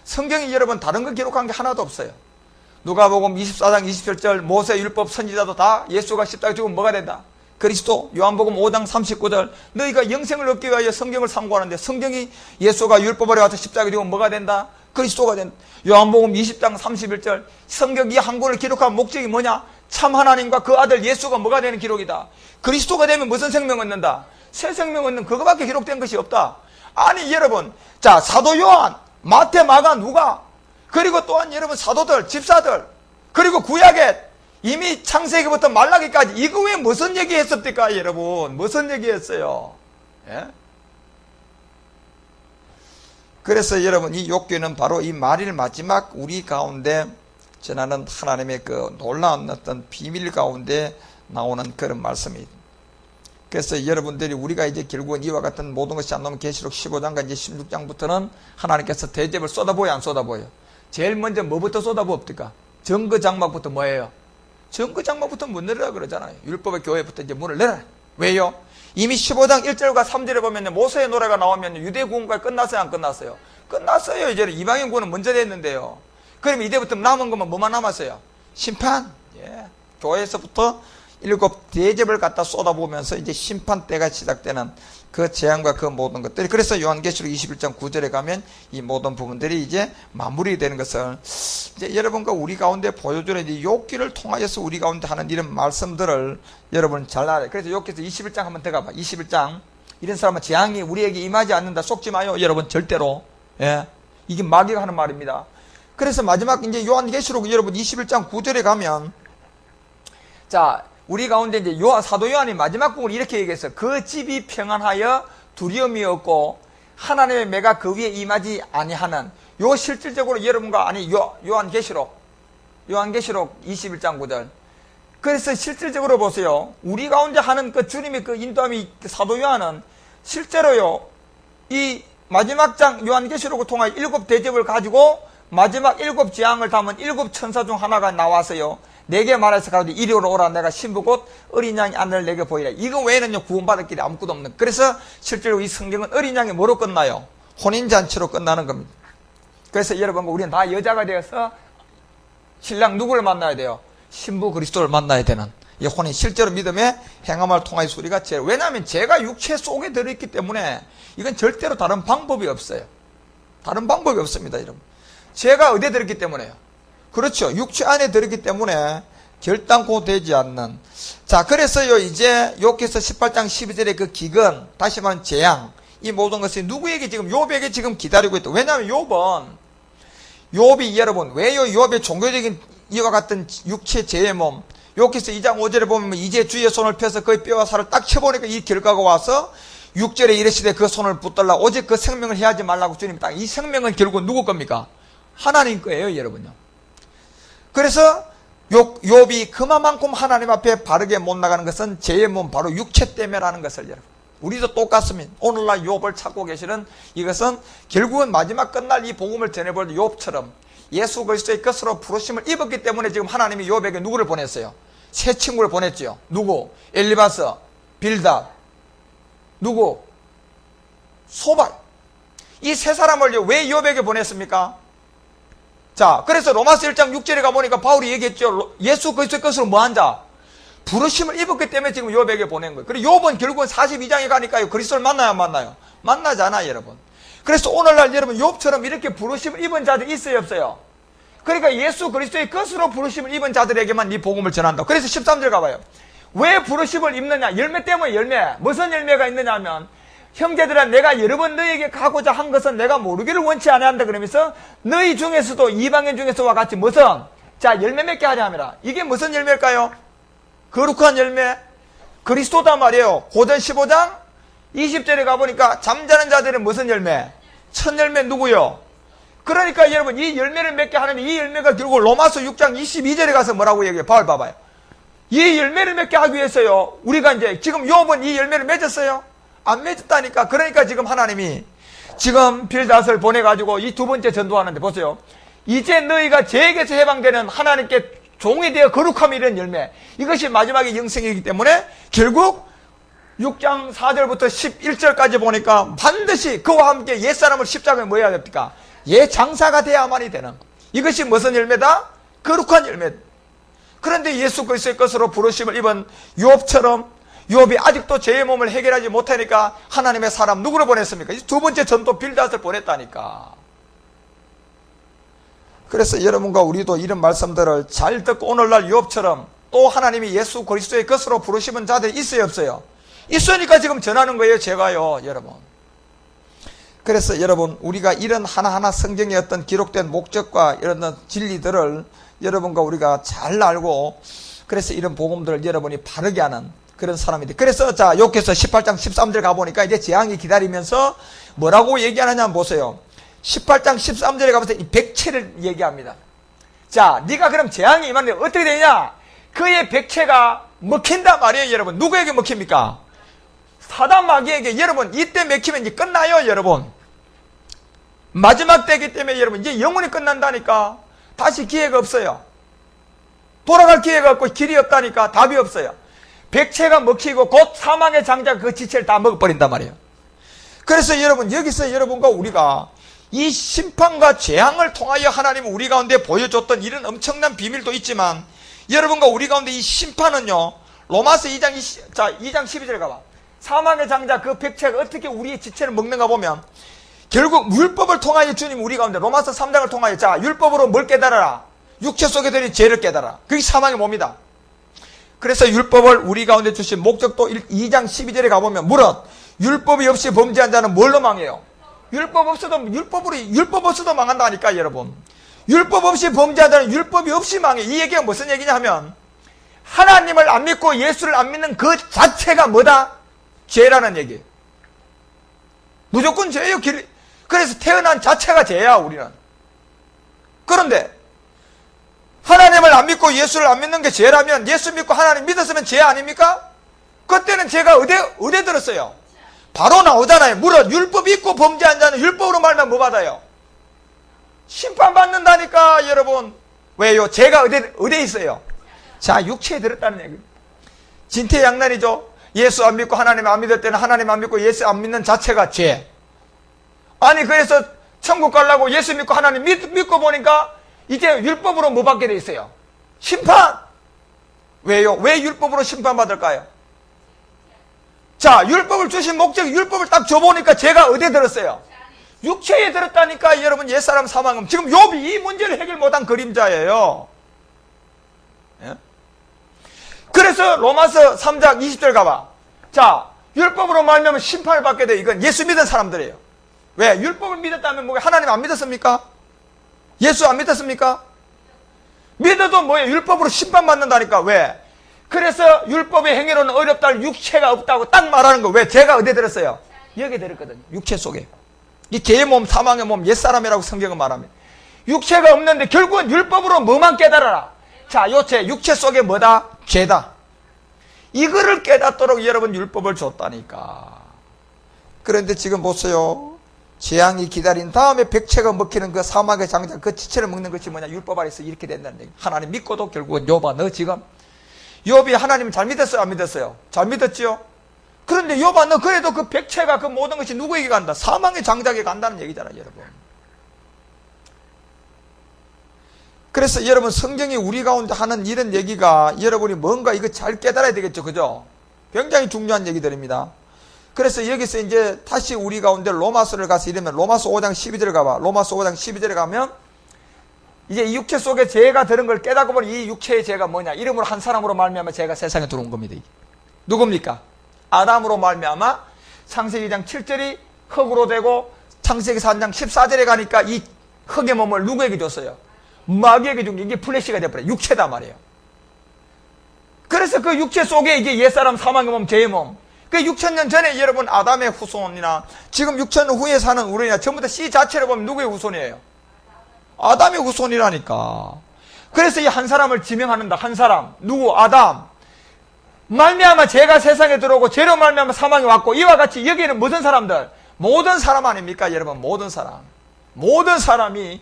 성경이 여러분 다른 거 기록한 게 하나도 없어요. 누가복음 24장 27절 모세 율법 선지자도 다 예수가 십자가에 죽으면 뭐가 된다? 그리스도. 요한복음 5장 39절 너희가 영생을 얻기 위하여 성경을 참고하는데 성경이 예수가 율법을 와서 십자가에 죽으면 뭐가 된다? 그리스도가 된다. 요한복음 20장 31절 성경 이 한 권을 기록한 목적이 뭐냐? 참 하나님과 그 아들 예수가 뭐가 되는 기록이다. 그리스도가 되면 무슨 생명 얻는다? 새 생명 얻는 그거밖에 기록된 것이 없다. 아니 여러분, 자 사도 요한, 마태, 마가, 누가, 그리고 또한 여러분 사도들, 집사들, 그리고 구약에 이미 창세기부터 말라기까지 이거 왜 무슨 얘기했습니까 여러분? 무슨 얘기했어요? 예? 그래서 여러분 이 욥기는 바로 이 말일 마지막 우리 가운데 전하는 하나님의 그 놀라운 어떤 비밀 가운데 나오는 그런 말씀입니다. 그래서 여러분들이 우리가 이제 결국은 이와 같은 모든 것이 안 나오면 계시록 15장과 이제 16장부터는 하나님께서 대접을 쏟아부어요, 안 쏟아부어요? 제일 먼저 뭐부터 쏟아부읍니까? 정거장막부터 뭐예요? 정거장막부터 문 내려라 그러잖아요. 율법의 교회부터 이제 문을 내라. 왜요? 이미 15장 1절과 3절에 보면 모세의 노래가 나오면 유대 구원까지 끝났어요, 안 끝났어요? 끝났어요. 이제는 이방인 구원은 먼저 됐는데요. 그럼 이제부터 남은 것만 뭐만 남았어요? 심판. 예. 교회에서부터 7 대접을 갖다 쏟아보면서 이제 심판 때가 시작되는 그 재앙과 그 모든 것들이, 그래서 요한계시록 21장 9절에 가면 이 모든 부분들이 이제 마무리되는 것을 이제 여러분과 우리 가운데 보여주는 이제 욥기를 통하여서 우리 가운데 하는 이런 말씀들을 여러분 잘 알아요. 그래서 욥기에서 21장 한번 들어가봐. 21장. 이런 사람은 재앙이 우리에게 임하지 않는다. 속지 마요, 여러분. 절대로. 예. 이게 마귀가 하는 말입니다. 그래서 마지막 이제 요한계시록 여러분 21장 9절에 가면, 자, 우리 가운데 이제 사도 요한이 마지막 부분을 이렇게 얘기했어요. 그 집이 평안하여 두려움이 없고 하나님의 매가 그 위에 임하지 아니하는, 요 실질적으로 여러분과, 아니 요한계시록 21장 9절. 그래서 실질적으로 보세요. 우리 가운데 하는 그 주님의 그 인도함이, 사도 요한은 실제로요, 이 마지막 장 요한계시록을 통하여 7 대접을 가지고 마지막 7 재앙을 담은 7 천사 중 하나가 나와서요, 내게 말해서 가로되 이리 오라, 내가 신부 곧 어린 양의 안을 내게 보이라. 이거 외에는요 구원받을 길이 아무것도 없는. 그래서 실제로 이 성경은 어린 양이 뭐로 끝나요? 혼인잔치로 끝나는 겁니다. 그래서 여러분, 우리는 다 여자가 되어서 신랑 누구를 만나야 돼요? 신부 그리스도를 만나야 되는 이 혼인, 실제로 믿음의 행함을 통하여 우리가 왜냐하면 죄가 육체 속에 들어있기 때문에 이건 절대로 다른 방법이 없어요. 다른 방법이 없습니다, 여러분. 죄가 어디에 들어있기 때문에요? 그렇죠. 육체 안에 들었기 때문에 결단코 되지 않는. 자, 그래서요, 이제 욥기서 18장 12절의 그 기근, 다시 말하면 재앙, 이 모든 것이 누구에게 지금, 욥에게 지금 기다리고 있다. 왜냐하면 욥이 여러분, 왜요? 욥의 종교적인 이와 같은 육체 죄의 몸, 욥기서 2장 5절에 보면 이제 주의 손을 펴서 그의 뼈와 살을 딱 쳐보니까 이 결과가 와서 6절에 이르시되 그 손을 붙들라 오직 그 생명을 해하지 말라고 주님이 딱, 이 생명은 결국 누구 겁니까? 하나님 거예요, 여러분요. 그래서 욥이 그만큼 하나님 앞에 바르게 못 나가는 것은 죄의 몸, 바로 육체 때문에라는 것을 여러분, 우리도 똑같습니다. 오늘날 욥을 찾고 계시는 이것은 결국은 마지막 끝날 이 복음을 전해볼 욥처럼 예수 그리스도의 것으로 부르심을 입었기 때문에 지금 하나님이 욥에게 누구를 보냈어요? 세 친구를 보냈죠. 누구? 엘리바스, 빌닷, 누구? 소발. 이 세 사람을 왜 욥에게 보냈습니까? 자, 그래서 로마서 1장 6절에 가보니까 바울이 얘기했죠. 예수 그리스도의 것으로 뭐한 자? 부르심을 입었기 때문에 지금 욥에게 보낸 거예요. 그리고 욥은 결국은 42장에 가니까요, 그리스도를 만나요, 안 만나요? 만나잖아, 여러분. 그래서 오늘날 여러분, 욥처럼 이렇게 부르심을 입은 자들 있어요, 없어요? 그러니까 예수 그리스도의 것으로 부르심을 입은 자들에게만 이 복음을 전한다. 그래서 13절 가봐요. 왜 부르심을 입느냐? 열매 때문에 열매. 무슨 열매가 있느냐 하면, 형제들아, 내가 여러 번 너희에게 가고자 한 것은 내가 모르기를 원치 아니한다 그러면서 너희 중에서도 이방인 중에서와 같이 무슨, 자, 열매 맺게 하자 하면, 이게 무슨 열매일까요? 거룩한 열매, 그리스도다 말이에요. 고전 15장 20절에 가보니까 잠자는 자들은 무슨 열매? 첫 열매 누구요? 그러니까 여러분 이 열매를 맺게 하는 이 열매가 결국 로마서 6장 22절에 가서 뭐라고 얘기해요? 바울 봐봐요. 이 열매를 맺게 하기 위해서요. 우리가 이제 지금 욥은 이 열매를 맺었어요? 안 맺었다니까. 그러니까 지금 하나님이 지금 빌닷을 보내가지고 이 두 번째 전도하는데 보세요. 이제 너희가 죄에게서 해방되는 하나님께 종이 되어 거룩함이 이런 열매. 이것이 마지막에 영생이기 때문에 결국 6장 4절부터 11절까지 보니까 반드시 그와 함께 옛사람을 십자가에 뭐 해야 됩니까? 장사가 돼야만이 되는. 이것이 무슨 열매다? 거룩한 열매. 그런데 예수 그리스도의 것으로 부르심을 입은 욥처럼 욥이 아직도 죄의 몸을 해결하지 못하니까 하나님의 사람 누구를 보냈습니까? 두 번째 전도 빌닷을 보냈다니까. 그래서 여러분과 우리도 이런 말씀들을 잘 듣고 오늘날 욥처럼 또 하나님이 예수 그리스도의 것으로 부르시는 자들이 있어요, 없어요? 있으니까 지금 전하는 거예요, 제가요, 여러분. 그래서 여러분, 우리가 이런 하나하나 성경의 어떤 기록된 목적과 이런 진리들을 여러분과 우리가 잘 알고, 그래서 이런 복음들을 여러분이 바르게 하는 그런 사람인데, 그래서 자, 욥기서 18장 13절 가보니까 이제 재앙이 기다리면서 뭐라고 얘기하느냐 보세요. 18장 13절에 가면서 이 백체를 얘기합니다. 자, 네가 그럼 재앙이 임하는데 어떻게 되냐? 그의 백체가 먹힌다 말이에요, 여러분. 누구에게 먹힙니까? 사단 마귀에게. 여러분, 이때 먹히면 이제 끝나요, 여러분. 마지막 때이기 때문에 여러분, 이제 영원히 끝난다니까. 다시 기회가 없어요. 돌아갈 기회가 없고 길이 없다니까. 답이 없어요. 백체가 먹히고 곧 사망의 장자가 그 지체를 다 먹어버린단 말이에요. 그래서 여러분, 여기서 여러분과 우리가 이 심판과 재앙을 통하여 하나님은 우리 가운데 보여줬던 이런 엄청난 비밀도 있지만, 여러분과 우리 가운데 이 심판은요, 로마서 2장 12절에 가봐. 사망의 장자 그 백체가 어떻게 우리의 지체를 먹는가 보면, 결국 율법을 통하여 주님 우리 가운데, 로마서 3장을 통하여, 자, 율법으로 뭘 깨달아라? 육체 속에 들인 죄를 깨달아라. 그게 사망의 몸이다. 그래서 율법을 우리 가운데 주신 목적도 2장 12절에 가보면, 무릇 율법이 없이 범죄한 자는 뭘로 망해요? 율법 없어도 망한다니까, 여러분. 율법 없이 범죄한 자는 율법이 없이 망해. 이 얘기가 무슨 얘기냐 하면, 하나님을 안 믿고 예수를 안 믿는 그 자체가 뭐다? 죄라는 얘기예요. 무조건 죄예요. 그래서 태어난 자체가 죄야, 우리는. 그런데 하나님을 안 믿고 예수를 안 믿는 게 죄라면, 예수 믿고 하나님 믿었으면 죄 아닙니까? 그때는 죄가 어디에 들었어요? 바로 나오잖아요. 무릇 율법 있고 범죄한 자는 율법으로 말면 뭐 받아요? 심판받는다니까, 여러분. 왜요? 죄가 어디에 있어요? 자, 육체에 들었다는 얘기예요. 진퇴양난이죠. 예수 안 믿고 하나님 안 믿을 때는 하나님 안 믿고 예수 안 믿는 자체가 죄. 아니, 그래서 천국 가려고 예수 믿고 하나님 믿고 보니까 이제 율법으로 뭐 받게 돼 있어요? 심판. 왜요? 왜 율법으로 심판받을까요? 자, 율법을 주신 목적이, 율법을 딱 줘보니까 죄가 어디에 들었어요? 육체에 들었다니까, 여러분. 옛사람 사망은 지금 욥이 이 문제를 해결 못한 그림자예요. 예? 그래서 로마서 3장 20절 가봐. 자, 율법으로 말하면 심판을 받게 돼. 이건 예수 믿은 사람들이에요. 왜? 율법을 믿었다면 뭐가 하나님 안 믿었습니까? 예수 안 믿었습니까? 믿어도 뭐예요? 율법으로 심판받는다니까. 왜? 그래서 율법의 행위로는 어렵다, 육체가 없다고 딱 말하는 거. 왜? 죄가 어디에 들었어요? 여기에 들었거든요. 육체 속에. 이 죄의 몸, 사망의 몸, 옛사람이라고 성경은 말합니다. 육체가 없는데 결국은 율법으로 뭐만 깨달아라. 자, 요 죄, 육체 속에 뭐다? 죄다. 이거를 깨닫도록 여러분 율법을 줬다니까. 그런데 지금 보세요. 재앙이 기다린 다음에 백체가 먹히는 그 사막의 장자, 그 지체를 먹는 것이 뭐냐? 율법 아래서 이렇게 된다는 얘기. 하나님 믿고도 결국은 욥아, 너 지금 욥이 하나님 잘 믿었어요? 안 믿었어요? 잘 믿었지요? 그런데 욥아, 너 그래도 그 백체가 그 모든 것이 누구에게 간다? 사망의 장자에게 간다는 얘기잖아요, 여러분. 그래서 여러분, 성경이 우리 가운데 하는 이런 얘기가 여러분이 뭔가 이거 잘 깨달아야 되겠죠, 그죠? 굉장히 중요한 얘기들입니다. 그래서 여기서 이제 다시 우리 가운데 로마서를 가서 이러면, 로마서 5장 12절에 가봐. 로마서 5장 12절에 가면 이제 이 육체 속에 죄가 들은 걸 깨닫고 보니 이 육체의 죄가 뭐냐? 이름으로 한 사람으로 말미암아 죄가 세상에 들어온 겁니다. 이게. 누굽니까? 아담으로 말미암아 창세기 2장 7절이 흙으로 되고, 창세기 4장 14절에 가니까 이 흙의 몸을 누구에게 줬어요? 마귀에게 준 게 이게 플래시가 되어버려요. 육체다 말이에요. 그래서 그 육체 속에 이게 옛사람 사망의 몸, 죄의 몸. 그 6,000년 전에 여러분 아담의 후손이나 지금 6,000년 후에 사는 우리나 전부 다 씨 자체를 보면 누구의 후손이에요? 아담의 후손이라니까. 그래서 이 한 사람을 지명하는다. 한 사람. 누구? 아담. 말미암아 죄가 세상에 들어오고 죄로 말미암아 사망이 왔고, 이와 같이 여기에는 무슨 사람들? 모든 사람 아닙니까 여러분? 모든 사람. 모든 사람이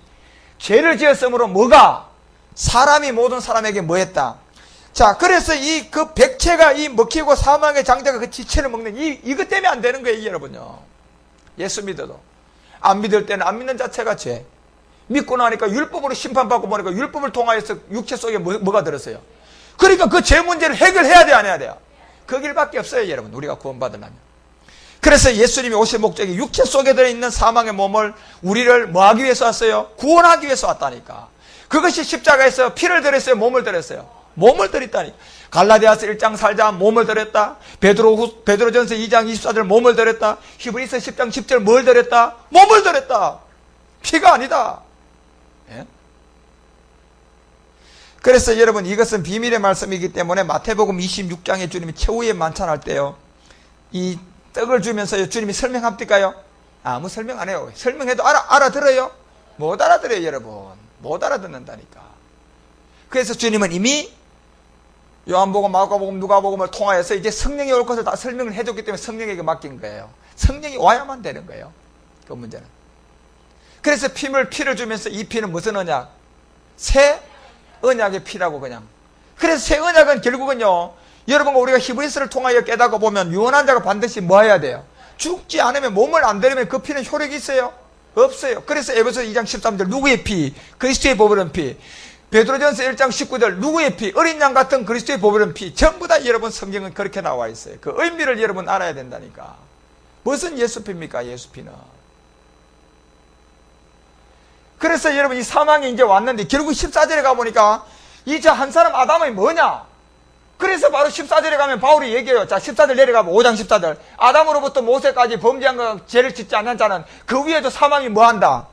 죄를 지었으므로 뭐가? 사람이 모든 사람에게 뭐 했다? 자, 그래서 그 백체가 이 먹히고 사망의 장자가 그 지체를 먹는 이것 때문에 안 되는 거예요, 여러분요. 예수 믿어도. 안 믿을 때는 안 믿는 자체가 죄. 믿고 나니까 율법으로 심판받고 보니까 율법을 통하여서 육체 속에 뭐가 들었어요? 그러니까 그 죄 문제를 해결해야 돼, 안 해야 돼요? 그 길밖에 없어요, 여러분. 우리가 구원받으려면. 그래서 예수님이 오실 목적이 육체 속에 들어있는 사망의 몸을 우리를 뭐 하기 위해서 왔어요? 구원하기 위해서 왔다니까. 그것이 십자가에서 피를 들였어요? 몸을 들였어요? 몸을 들였다니. 갈라디아서 1장 4장 몸을 들였다. 베드로전서 2장 24절 몸을 들였다. 히브리서 10장 10절 뭘 들였다? 몸을 들였다. 피가 아니다. 예? 그래서 여러분 이것은 비밀의 말씀이기 때문에 마태복음 26장에 주님이 최후의 만찬할 때요, 이 떡을 주면서 주님이 설명합니까요? 아무 설명 안 해요. 설명해도 알아들어요? 못 알아들어요, 여러분. 못 알아듣는다니까. 그래서 주님은 이미 요한복음, 마가복음, 누가복음을 통하여서 이제 성령이 올 것을 다 설명을 해줬기 때문에 성령에게 맡긴 거예요. 성령이 와야만 되는 거예요. 그 문제는. 그래서 피를 주면서 이 피는 무슨 언약? 새 언약의 피라고 그냥. 그래서 새 언약은 결국은요, 여러분과 우리가 히브리서를 통하여 깨닫고 보면 유언한 자가 반드시 뭐 해야 돼요? 죽지 않으면, 몸을 안 들이면 그 피는 효력이 있어요? 없어요. 그래서 에베소 2장 13절 누구의 피? 그리스도의 보혈은 피. 베드로전서 1장 19절 누구의 피? 어린 양 같은 그리스도의 보혈은 피. 전부 다 여러분 성경은 그렇게 나와 있어요. 그 의미를 여러분 알아야 된다니까. 무슨 예수피입니까? 예수피는. 그래서 여러분 이 사망이 이제 왔는데 결국 14절에 가보니까 이 저 한 사람 아담이 뭐냐? 그래서 바로 14절에 가면 바울이 얘기해요. 자, 14절 내려가면 5장 14절. 아담으로부터 모세까지 범죄한 것, 죄를 짓지 않는 자는 그 위에도 사망이 뭐 한다?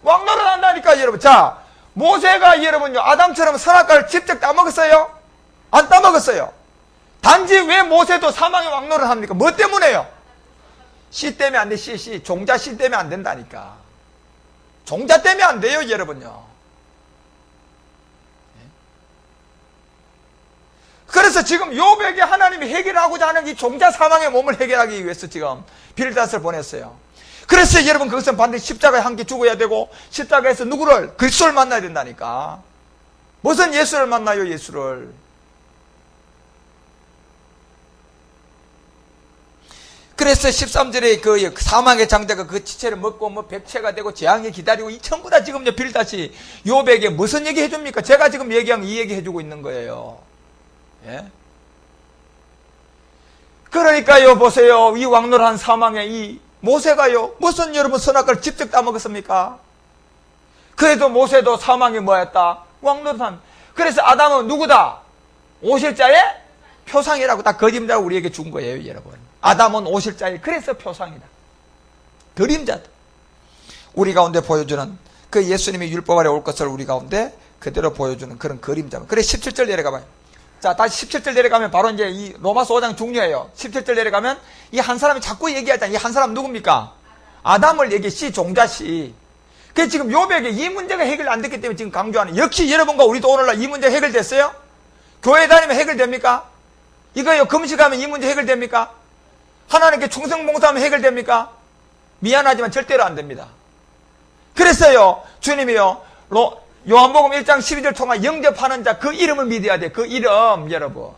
왕노릇 한다니까, 여러분. 자, 모세가 여러분요, 아담처럼 선악과를 직접 따먹었어요? 안 따먹었어요. 단지 왜 모세도 사망의 왕노릇 합니까? 뭐 때문에요? 씨 때문에 안 돼, 씨. 종자 씨 때문에 안 된다니까. 종자 때문에 안 돼요, 여러분요. 그래서 지금 욥에게 하나님이 해결하고자 하는 이 종자 사망의 몸을 해결하기 위해서 지금 빌닷을 보냈어요. 그래서 여러분 그것은 반드시 십자가에 함께 죽어야 되고, 십자가에서 누구를? 그리스도를 만나야 된다니까. 무슨 예수를 만나요? 예수를. 그래서 13절에 그 사망의 장자가 그 지체를 먹고 뭐 백체가 되고 재앙이 기다리고, 이 전부 다 지금 빌닷이 욥에게 무슨 얘기 해줍니까? 제가 지금 얘기한 이 얘기 해주고 있는 거예요. 예? 그러니까요, 보세요. 이 왕노릇한 사망에 이 모세가요, 무슨 여러분 선악과를 직접 따먹었습니까? 그래도 모세도 사망이 뭐였다? 왕노릇한. 그래서 아담은 누구다? 오실 자의 표상이라고 딱 그림자로 우리에게 준 거예요, 여러분. 아담은 오실 자의, 그래서 표상이다. 그림자다. 우리 가운데 보여주는 그 예수님이 율법 아래 올 것을 우리 가운데 그대로 보여주는 그런 그림자. 그래, 17절 내려가봐요. 자, 다시 17절 내려가면 바로 이제 이 로마서 5장 중요해요. 17절 내려가면 이 한 사람이 자꾸 얘기하잖아요. 이 한 사람 누굽니까? 아담을 얘기해. 씨, 종자 씨. 그래서 지금 욥에게 이 문제가 해결 안 됐기 때문에 지금 강조하는. 역시 여러분과 우리도 오늘날 이 문제 해결됐어요? 교회 다니면 해결됩니까? 이거요, 금식하면 이 문제 해결됩니까? 하나님께 충성봉사하면 해결됩니까? 미안하지만 절대로 안 됩니다. 그래서요, 주님이요, 요한복음 1장 12절 통한 영접하는 자, 그 이름을 믿어야 돼. 그 이름, 여러분.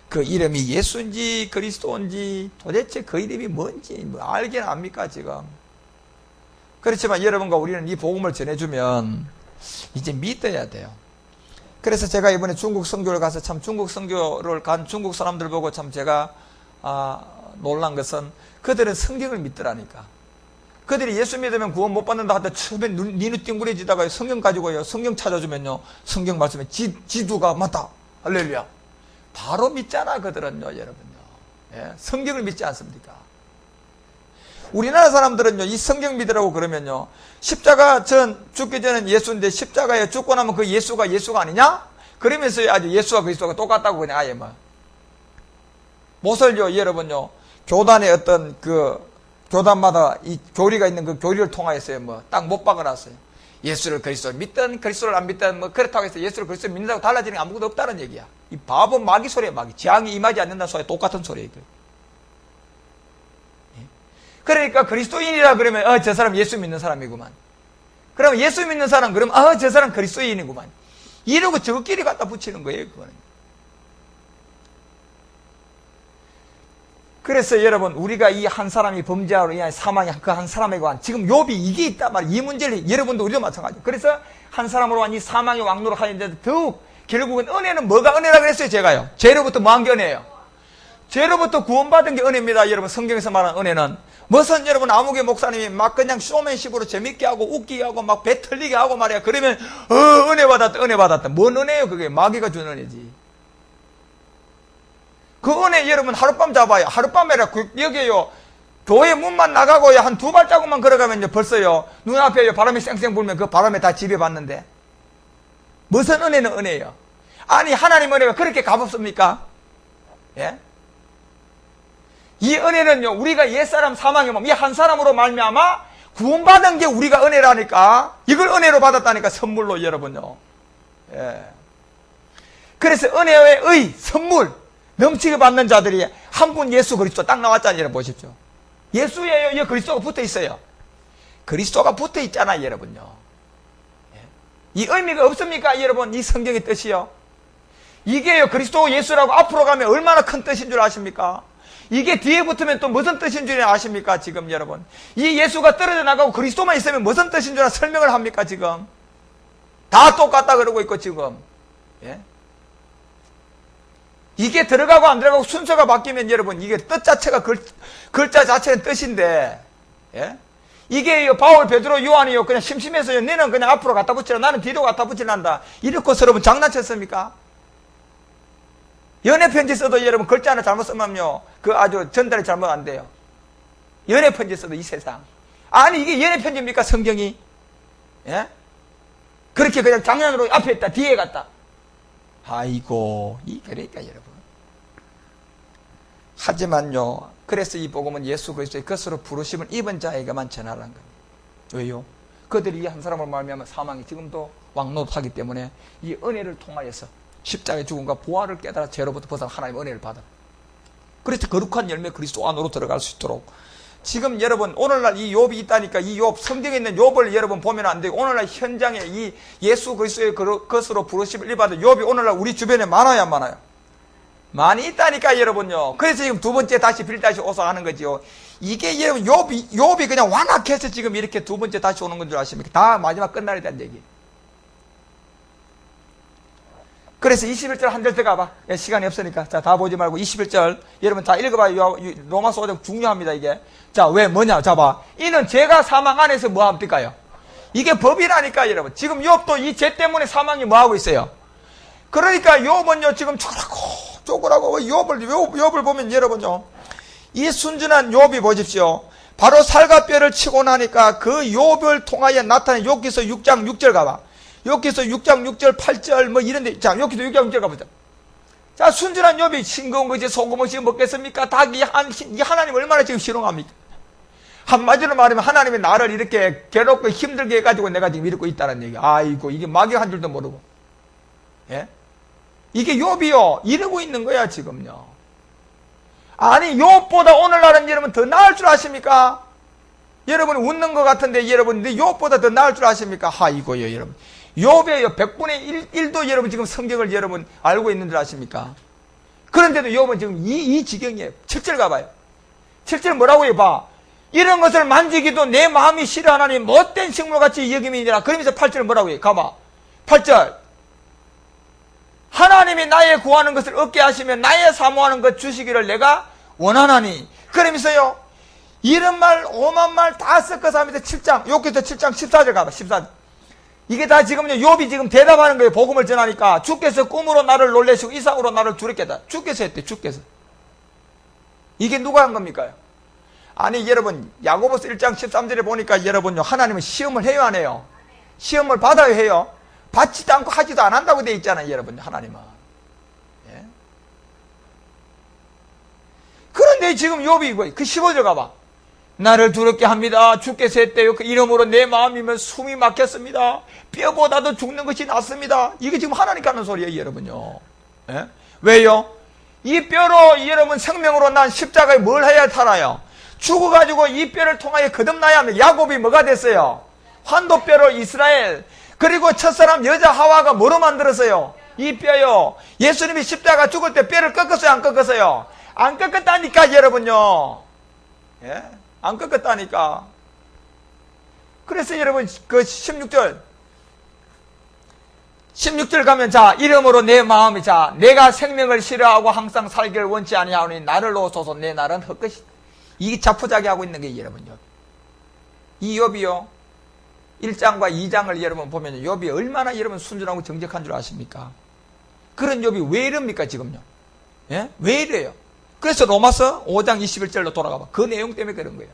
그 이름이 예수인지 그리스도인지 도대체 그 이름이 뭔지 뭐 알긴 압니까, 지금? 그렇지만 여러분과 우리는 이 복음을 전해주면 이제 믿어야 돼요. 그래서 제가 이번에 중국 선교를 가서 참 중국 선교를 간 중국 사람들 보고 참 제가 놀란 것은 그들은 성경을 믿더라니까. 그들이 예수 믿으면 구원 못 받는다 하다 처음에 니누 띵그레지다가 성경 가지고요, 성경 찾아주면요, 성경 말씀에 지두가 맞다, 할렐루야, 바로 믿잖아. 그들은요, 여러분요. 예, 성경을 믿지 않습니까? 우리나라 사람들은요, 이 성경 믿으라고 그러면요, 십자가 죽기 전엔 예수인데 십자가에 죽고 나면 그 예수가 아니냐? 그러면서 아주 예수와 그리스도가 똑같다고 그냥 아예 뭐 못을요, 여러분요, 교단의 어떤 그 교단마다 이 교리가 있는 그 교리를 통하여서요, 뭐, 딱 못 박아놨어요. 예수를 그리스도 믿든 그리스도를 안 믿든 뭐, 그렇다고 해서 예수를 그리스도 믿는다고 달라지는 게 아무것도 없다는 얘기야. 이 바보 마귀 소리야, 마귀. 재앙이 임하지 않는다는 소리야. 똑같은 소리야, 이거. 그러니까 그리스도인이라 그러면, 저 사람 예수 믿는 사람이구만. 그러면 예수 믿는 사람, 그러면, 저 사람 그리스도인이구만. 이러고 저끼리 갖다 붙이는 거예요, 그거는. 그래서 여러분, 우리가 이 한 사람이 범죄하로 인해 사망이 그 한 사람에게 관한, 지금 욥이 이게 있단 말이에요. 이 문제를, 여러분도 우리도 마찬가지예요. 그래서 한 사람으로 한 이 사망의 왕노로 하는데 더욱, 결국은 은혜는 뭐가 은혜라 그랬어요, 제가요? 죄로부터 뭐 한 게 은혜예요? 죄로부터 구원받은 게 은혜입니다, 여러분. 성경에서 말하는 은혜는. 무슨 여러분, 아무개 목사님이 막 그냥 쇼맨식으로 재밌게 하고 웃기게 하고 막 배 털리게 하고 말이야. 그러면, 은혜 받았다, 은혜 받았다. 뭔 은혜예요, 그게? 마귀가 준 은혜지. 그 은혜 여러분 하룻밤 잡아요. 하룻밤에라 여기요. 교회 문만 나가고요. 한 두 발자국만 걸어가면요. 벌써요. 눈앞에 바람이 쌩쌩 불면 그 바람에 다 지배받는데. 무슨 은혜는 은혜예요. 아니 하나님 은혜가 그렇게 값없습니까? 예? 이 은혜는요. 우리가 옛사람 사망의 몸, 이 한 사람으로 말미암아 구원받은 게 우리가 은혜라니까. 이걸 은혜로 받았다니까. 선물로 여러분요. 예. 그래서 은혜의 의 선물 넘치게 받는 자들이 한 분 예수 그리스도 딱 나왔잖아요. 여러분 보십시오. 예수예요. 이 그리스도가 붙어 있어요. 그리스도가 붙어 있잖아요. 여러분요. 이 의미가 없습니까? 여러분 이 성경의 뜻이요. 이게요. 그리스도 예수라고 앞으로 가면 얼마나 큰 뜻인 줄 아십니까? 이게 뒤에 붙으면 또 무슨 뜻인 줄 아십니까? 지금 여러분 이 예수가 떨어져 나가고 그리스도만 있으면 무슨 뜻인 줄 설명을 합니까? 지금 다 똑같다 그러고 있고 지금 예? 이게 들어가고 안 들어가고 순서가 바뀌면 여러분 이게 뜻 자체가 글자 자체는 뜻인데 예? 이게 바울, 베드로, 요한이요 그냥 심심해서요 너는 그냥 앞으로 갖다 붙이라 나는 뒤로 갖다 붙이란다 이렇게 여러분 장난쳤습니까? 연애 편지 써도 여러분 글자 하나 잘못 쓰면요 그 아주 전달이 잘못 안 돼요. 연애 편지 써도 이 세상 아니 이게 연애 편지입니까? 성경이 예? 그렇게 그냥 장난으로 앞에 있다 뒤에 갔다 아이고, 그러니까 여러분. 하지만요, 그래서 이 복음은 예수 그리스도의 것으로 부르심을 입은 자에게만 전하라는 겁니다. 왜요? 그들이 이 한 사람을 말미암아 사망이 지금도 왕노릇하기 때문에 이 은혜를 통하여서 십자가의 죽음과 부활을 깨달아 죄로부터 벗어나 하나님의 은혜를 받아. 그래서 거룩한 열매 그리스도 안으로 들어갈 수 있도록. 지금 여러분 오늘날 이 욥이 있다니까 이 욥 성경에 있는 욥을 여러분 보면 안 되고 오늘날 현장에 이 예수 그리스도의 것으로 부르심을 입어도 욥이 오늘날 우리 주변에 많아요 안 많아요? 많이 있다니까 여러분요. 그래서 지금 두 번째 다시 빌다시 오서 하는 거지요. 이게 여러분 욥이 그냥 완악해서 지금 이렇게 두 번째 다시 오는 건 줄 아십니까? 다 마지막 끝날에 대한 얘기. 그래서 21절 한 절 더 가봐. 시간이 없으니까. 자, 다 보지 말고 21절. 여러분 다 읽어봐요. 로마서 5장 중요합니다, 이게. 자, 왜 뭐냐? 자, 봐. 이는 죄가 사망 안에서 뭐 합니까요? 이게 법이라니까, 여러분. 지금 욥도 이 죄 때문에 사망이 뭐 하고 있어요? 그러니까 욥은요, 지금 쪼그라고, 욥을 보면 여러분요. 이 순전한 욥이 보십시오. 바로 살과 뼈를 치고 나니까 그 욥을 통하여 나타낸 욥기서 6장 6절 가봐. 여기서 6장 6절 8절 뭐 이런데 자 여기서 6장 6절 가보자. 자 순전한 욥이 싱거운 거지 소금 없이 먹겠습니까? 이 하나님 얼마나 지금 실용합니까? 한마디로 말하면 하나님이 나를 이렇게 괴롭고 힘들게 해가지고 내가 지금 이러고 있다는 얘기. 아이고 이게 마귀 한 줄도 모르고 예? 이게 욥이요 이러고 있는 거야 지금요. 아니 욥보다 오늘날은 여러분 더 나을 줄 아십니까? 여러분 웃는 것 같은데 여러분 근데 욥보다 더 나을 줄 아십니까? 아이고요 여러분 욥의 100분의 1도 여러분 지금 성경을 여러분 알고 있는 줄 아십니까? 그런데도 욥은 지금 이 지경이에요. 7절 가봐요. 7절 뭐라고 해 봐. 이런 것을 만지기도 내 마음이 싫어하나니 못된 식물같이 여김이니라. 그러면서 8절 뭐라고 해? 가봐. 8절 하나님이 나의 구하는 것을 얻게 하시면 나의 사모하는 것 주시기를 내가 원하나니. 그러면서요 이런 말 오만 말 다 섞어서 하면서 7장 욥기서 7장 14절 가봐. 14절 이게 다 지금요 욥이 지금 대답하는 거예요. 복음을 전하니까 주께서 꿈으로 나를 놀래시고 이상으로 나를 두렵게 했다. 주께서 했대. 주께서. 이게 누가 한 겁니까? 아니 여러분 야고보서 1장 13절에 보니까 여러분요 하나님은 시험을 해요 안 해요? 시험을 받아야 해요. 받지도 않고 하지도 안 한다고 돼 있잖아요 여러분 하나님은. 예? 그런데 지금 욥이 그 15절 가봐. 나를 두렵게 합니다. 주께서 했대요. 그 이름으로 내 마음이면 숨이 막혔습니다. 뼈보다도 죽는 것이 낫습니다. 이게 지금 하나님께 하는 소리예요, 여러분요. 예? 왜요? 이 뼈로 여러분 생명으로 난 십자가에 뭘 해야 살아요? 죽어가지고 이 뼈를 통하여 거듭나야 하면 야곱이 뭐가 됐어요? 환도뼈로 이스라엘. 그리고 첫사람 여자 하와가 뭐로 만들었어요? 이 뼈요. 예수님이 십자가 죽을 때 뼈를 꺾었어요, 안 꺾었어요? 안 꺾었다니까, 여러분요. 예? 안 꺾었다니까. 그래서 여러분 그 16절 가면, 자, 이름으로 내 마음이, 자, 내가 생명을 싫어하고 항상 살기를 원치 아니하오니 나를 놓소서. 내 날은 헛것이. 이게 자포자기하고 있는 게 여러분요. 이 욥이요, 1장과 2장을 여러분 보면 욥이 얼마나 여러분 순전하고 정직한 줄 아십니까? 그런 욥이 왜 이럽니까 지금요? 예? 왜 이래요? 그래서 로마서 5장 21절로 돌아가 봐. 그 내용 때문에 그런 거예요.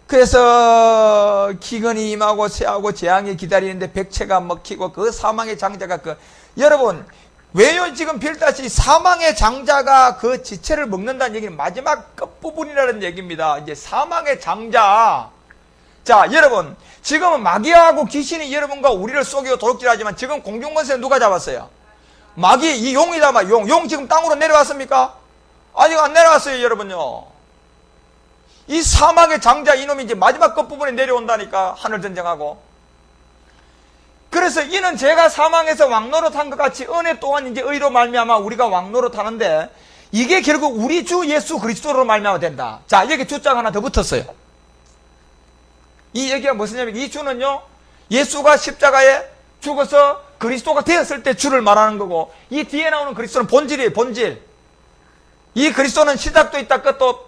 그래서 기근이 임하고 새하고 재앙이 기다리는데 백체가 먹히고 그 사망의 장자가 여러분, 왜요? 지금 빌다시 사망의 장자가 그 지체를 먹는다는 얘기는 마지막 끝부분이라는 얘기입니다. 이제 사망의 장자. 자, 여러분, 지금은 마귀하고 귀신이 여러분과 우리를 속이고 도둑질하지만 지금 공중권세 누가 잡았어요? 마귀, 이 용이다, 용 지금 땅으로 내려왔습니까? 아직 안 내려왔어요, 여러분요. 이 사막의 장자 이놈이 이제 마지막 끝부분에 내려온다니까, 하늘 전쟁하고. 그래서 이는 제가 사망에서 왕노릇 한 것 같이 은혜 또한 이제 의로 말미암아 우리가 왕노릇 하는데, 이게 결국 우리 주 예수 그리스도로 말미암아 된다. 자, 여기 주자가 하나 더 붙었어요. 이 얘기가 무엇이냐면, 이 주는요, 예수가 십자가에 죽어서 그리스도가 되었을 때 주를 말하는 거고, 이 뒤에 나오는 그리스도는 본질이에요, 본질. 이 그리스도는 시작도 있다, 끝도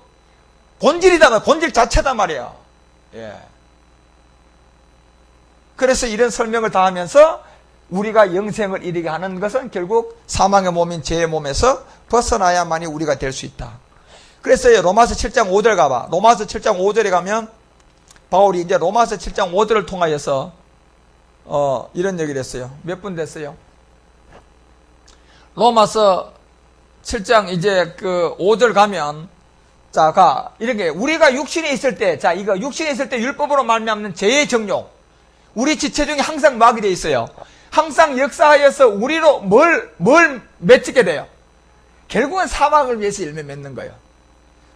본질이다, 본질 자체다 말이에요. 예. 그래서 이런 설명을 다 하면서 우리가 영생을 이르게 하는 것은 결국 사망의 몸인 죄의 몸에서 벗어나야만이 우리가 될 수 있다. 그래서 로마서 7장 5절 가봐. 로마서 7장 5절에 가면 바울이 이제 로마서 7장 5절을 통하여서 이런 얘기를 했어요. 몇 분 됐어요? 로마서 7장 이제 그 5절 가면, 자, 이렇게 우리가 육신에 있을 때, 자, 이거 육신에 있을 때 율법으로 말미암는 죄의 정욕, 우리 지체 중에 항상 막이 돼 있어요. 항상 역사하여서 우리로 뭘 맺게 돼요? 결국은 사망을 위해서 열매 맺는 거예요.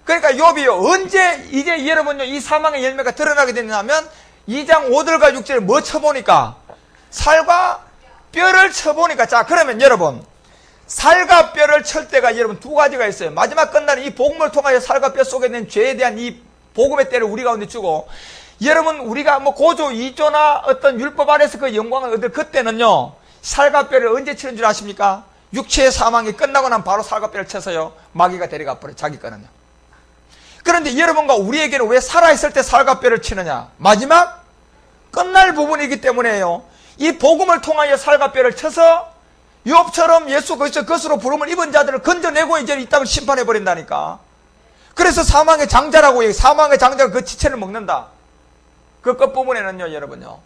그러니까 욥이요, 언제 이제 여러분요 이 사망의 열매가 드러나게 되냐면 2장 5절과 6절을 뭐 쳐보니까, 살과 뼈를 쳐보니까, 자, 그러면 여러분, 살과 뼈를 칠 때가 여러분 두 가지가 있어요. 마지막 끝나는 이 복음을 통하여 살과 뼈 속에 있는 죄에 대한 이 복음의 때를 우리 가운데 주고, 여러분 우리가 뭐 고조 2조나 어떤 율법 안에서 그 영광을 얻을 그때는요, 살과 뼈를 언제 치는 줄 아십니까? 육체의 사망이 끝나고 나면 바로 살과 뼈를 쳐서요 마귀가 데려가 버려요, 자기 거는요. 그런데 여러분과 우리에게는 왜 살아있을 때 살과 뼈를 치느냐? 마지막 끝날 부분이기 때문에요. 이 복음을 통하여 살과 뼈를 쳐서 욥처럼 예수 그리스도 것으로 부름을 입은 자들을 건져내고 이제 이 땅을 심판해버린다니까. 그래서 사망의 장자라고 얘기해요. 사망의 장자가 그 지체를 먹는다. 그 끝부분에는요, 여러분요.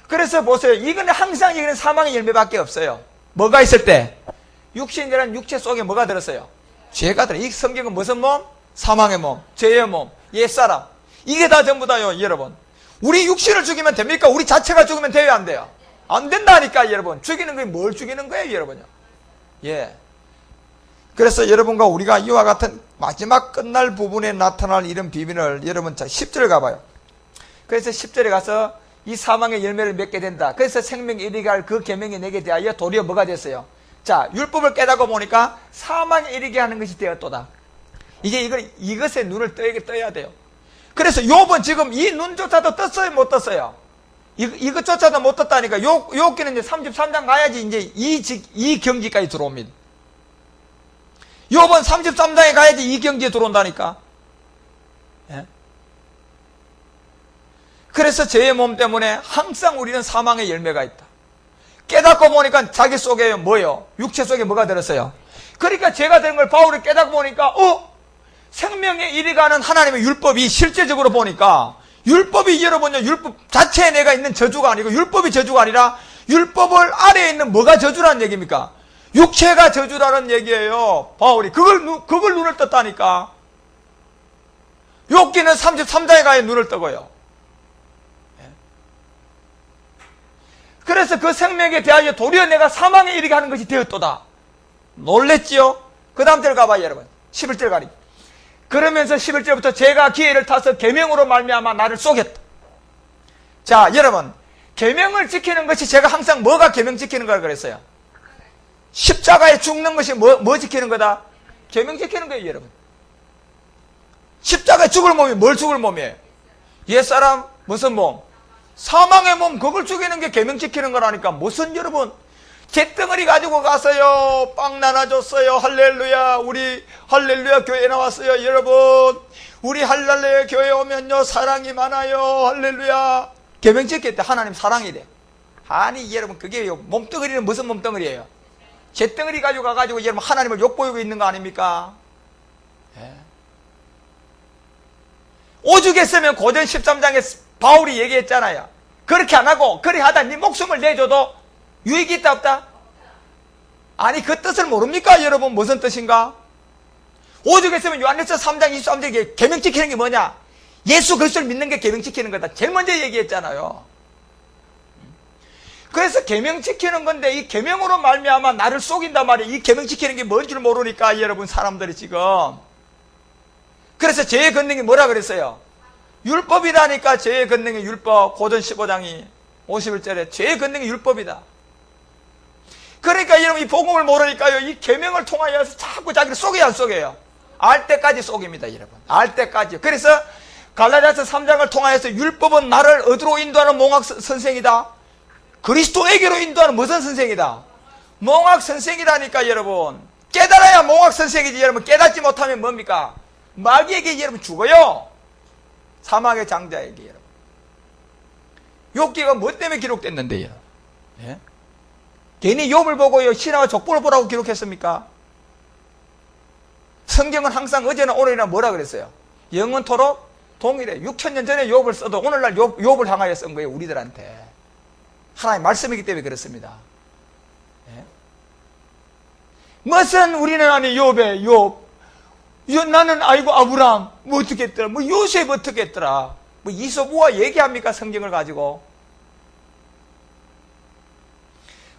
그래서 보세요. 이건 항상 이거는 사망의 열매밖에 없어요. 뭐가 있을 때? 육신이라는 육체 속에 뭐가 들었어요? 죄가 들어요. 이 성경은 무슨 몸? 사망의 몸, 죄의 몸, 옛사람. 이게 다 전부 다요, 여러분. 우리 육신을 죽이면 됩니까? 우리 자체가 죽으면 돼요, 안 돼요? 안 된다니까, 여러분. 죽이는 게 뭘 죽이는 거예요, 여러분요? 예. 그래서 여러분과 우리가 이와 같은 마지막 끝날 부분에 나타날 이런 비밀을 여러분, 자, 10절 가봐요. 그래서 10절에 가서 이 사망의 열매를 맺게 된다. 그래서 생명에 이르게 할 그 계명이 내게 대하여 도리어 뭐가 됐어요? 자, 율법을 깨닫고 보니까 사망에 이르게 하는 것이 되었도다. 이제 이것에 눈을 떠야 돼요. 그래서 욥은 지금 이 눈조차도 떴어요, 못 떴어요? 이것조차도 못 떴다니까. 욥기는 이제 33장 가야지 이제 이 경지까지 들어옵니다. 욥은 33장에 가야지 이 경지에 들어온다니까. 예? 그래서 죄의 몸 때문에 항상 우리는 사망의 열매가 있다. 깨닫고 보니까 자기 속에 뭐요? 육체 속에 뭐가 들었어요? 그러니까 죄가 되는 걸 바울이 깨닫고 보니까 생명에 이르가는 하나님의 율법이 실제적으로 보니까, 율법이 여러분요, 율법 자체에 내가 있는 저주가 아니고 율법이 저주가 아니라 율법을 아래에 있는 뭐가 저주라는 얘기입니까? 육체가 저주라는 얘기예요. 바울이 그걸 눈을 떴다니까. 욥기는 33장에 가야 눈을 뜨고요. 그래서 그 생명에 대하여 도리어 내가 사망에 이르게 하는 것이 되었도다. 놀랬지요? 그 다음 절 가봐요, 여러분. 11절 가리. 그러면서 11절부터 제가 기회를 타서 계명으로 말미암아 나를 쏘겠다. 자, 여러분, 계명을 지키는 것이 제가 항상 뭐가 계명 지키는 거라 그랬어요? 십자가에 죽는 것이 뭐 지키는 거다? 계명 지키는 거예요, 여러분. 십자가에 죽을 몸이 뭘 죽을 몸이에요? 옛사람 무슨 몸? 사망의 몸, 그걸 죽이는 게 계명 지키는 거라니까. 무슨 여러분, 잿덩어리 가지고 가서요, 빵 나눠줬어요. 할렐루야, 우리 할렐루야 교회에 나왔어요. 여러분, 우리 할렐루야 교회에 오면요 사랑이 많아요. 할렐루야. 계명 지켰대. 하나님 사랑이래. 아니 여러분, 그게 몸덩어리는 무슨 몸덩어리예요? 잿덩어리 가지고 가가지고 여러분 하나님을 욕보이고 있는 거 아닙니까? 예. 오죽했으면 고전 13장에 바울이 얘기했잖아요. 그렇게 안 하고 그렇게 하다 네 목숨을 내줘도 유익이 있다 없다? 아니 그 뜻을 모릅니까 여러분? 무슨 뜻인가? 오죽했으면 요한일서 3장 23절에 계명 지키는 게 뭐냐? 예수 그리스도를 믿는 게 계명 지키는 거다. 제일 먼저 얘기했잖아요. 그래서 계명 지키는 건데 이 계명으로 말미암아 나를 속인단 말이에요. 이 계명 지키는 게 뭔 줄 모르니까 여러분 사람들이 지금. 그래서 죄의 권능이 뭐라 그랬어요? 율법이라니까. 죄의 권능이 율법. 고전 15장이 51절에 죄의 권능이 율법이다. 그러니까 여러분 이 복음을 모르니까요, 이 계명을 통하여서 자꾸 자기를 속여야 안 속여요? 알 때까지 속입니다, 여러분. 알 때까지. 그래서 갈라디아서 3장을 통하여서 율법은 나를 어디로 인도하는 몽학 선생이다? 그리스도에게로 인도하는 무슨 선생이다? 몽학 선생이라니까 여러분. 깨달아야 몽학 선생이지. 여러분 깨닫지 못하면 뭡니까? 마귀에게 여러분 죽어요. 사망의 장자에게 여러분. 욥기가 뭐 때문에 기록됐는데요? 예? 괜히 욥을 보고요 신하와 족보를 보라고 기록했습니까? 성경은 항상 어제나 오늘이나 뭐라 그랬어요? 영원토록 동일해. 6,000년 전에 욥을 써도 오늘날 욥을 향하여 쓴 거예요, 우리들한테. 하나님의 말씀이기 때문에 그렇습니다. 예? 무슨 우리는 아니 욥 나는 아이고 아브람 뭐 어떻게 했더라, 뭐 요셉 어떻게 했더라, 뭐 이소부와 얘기합니까 성경을 가지고?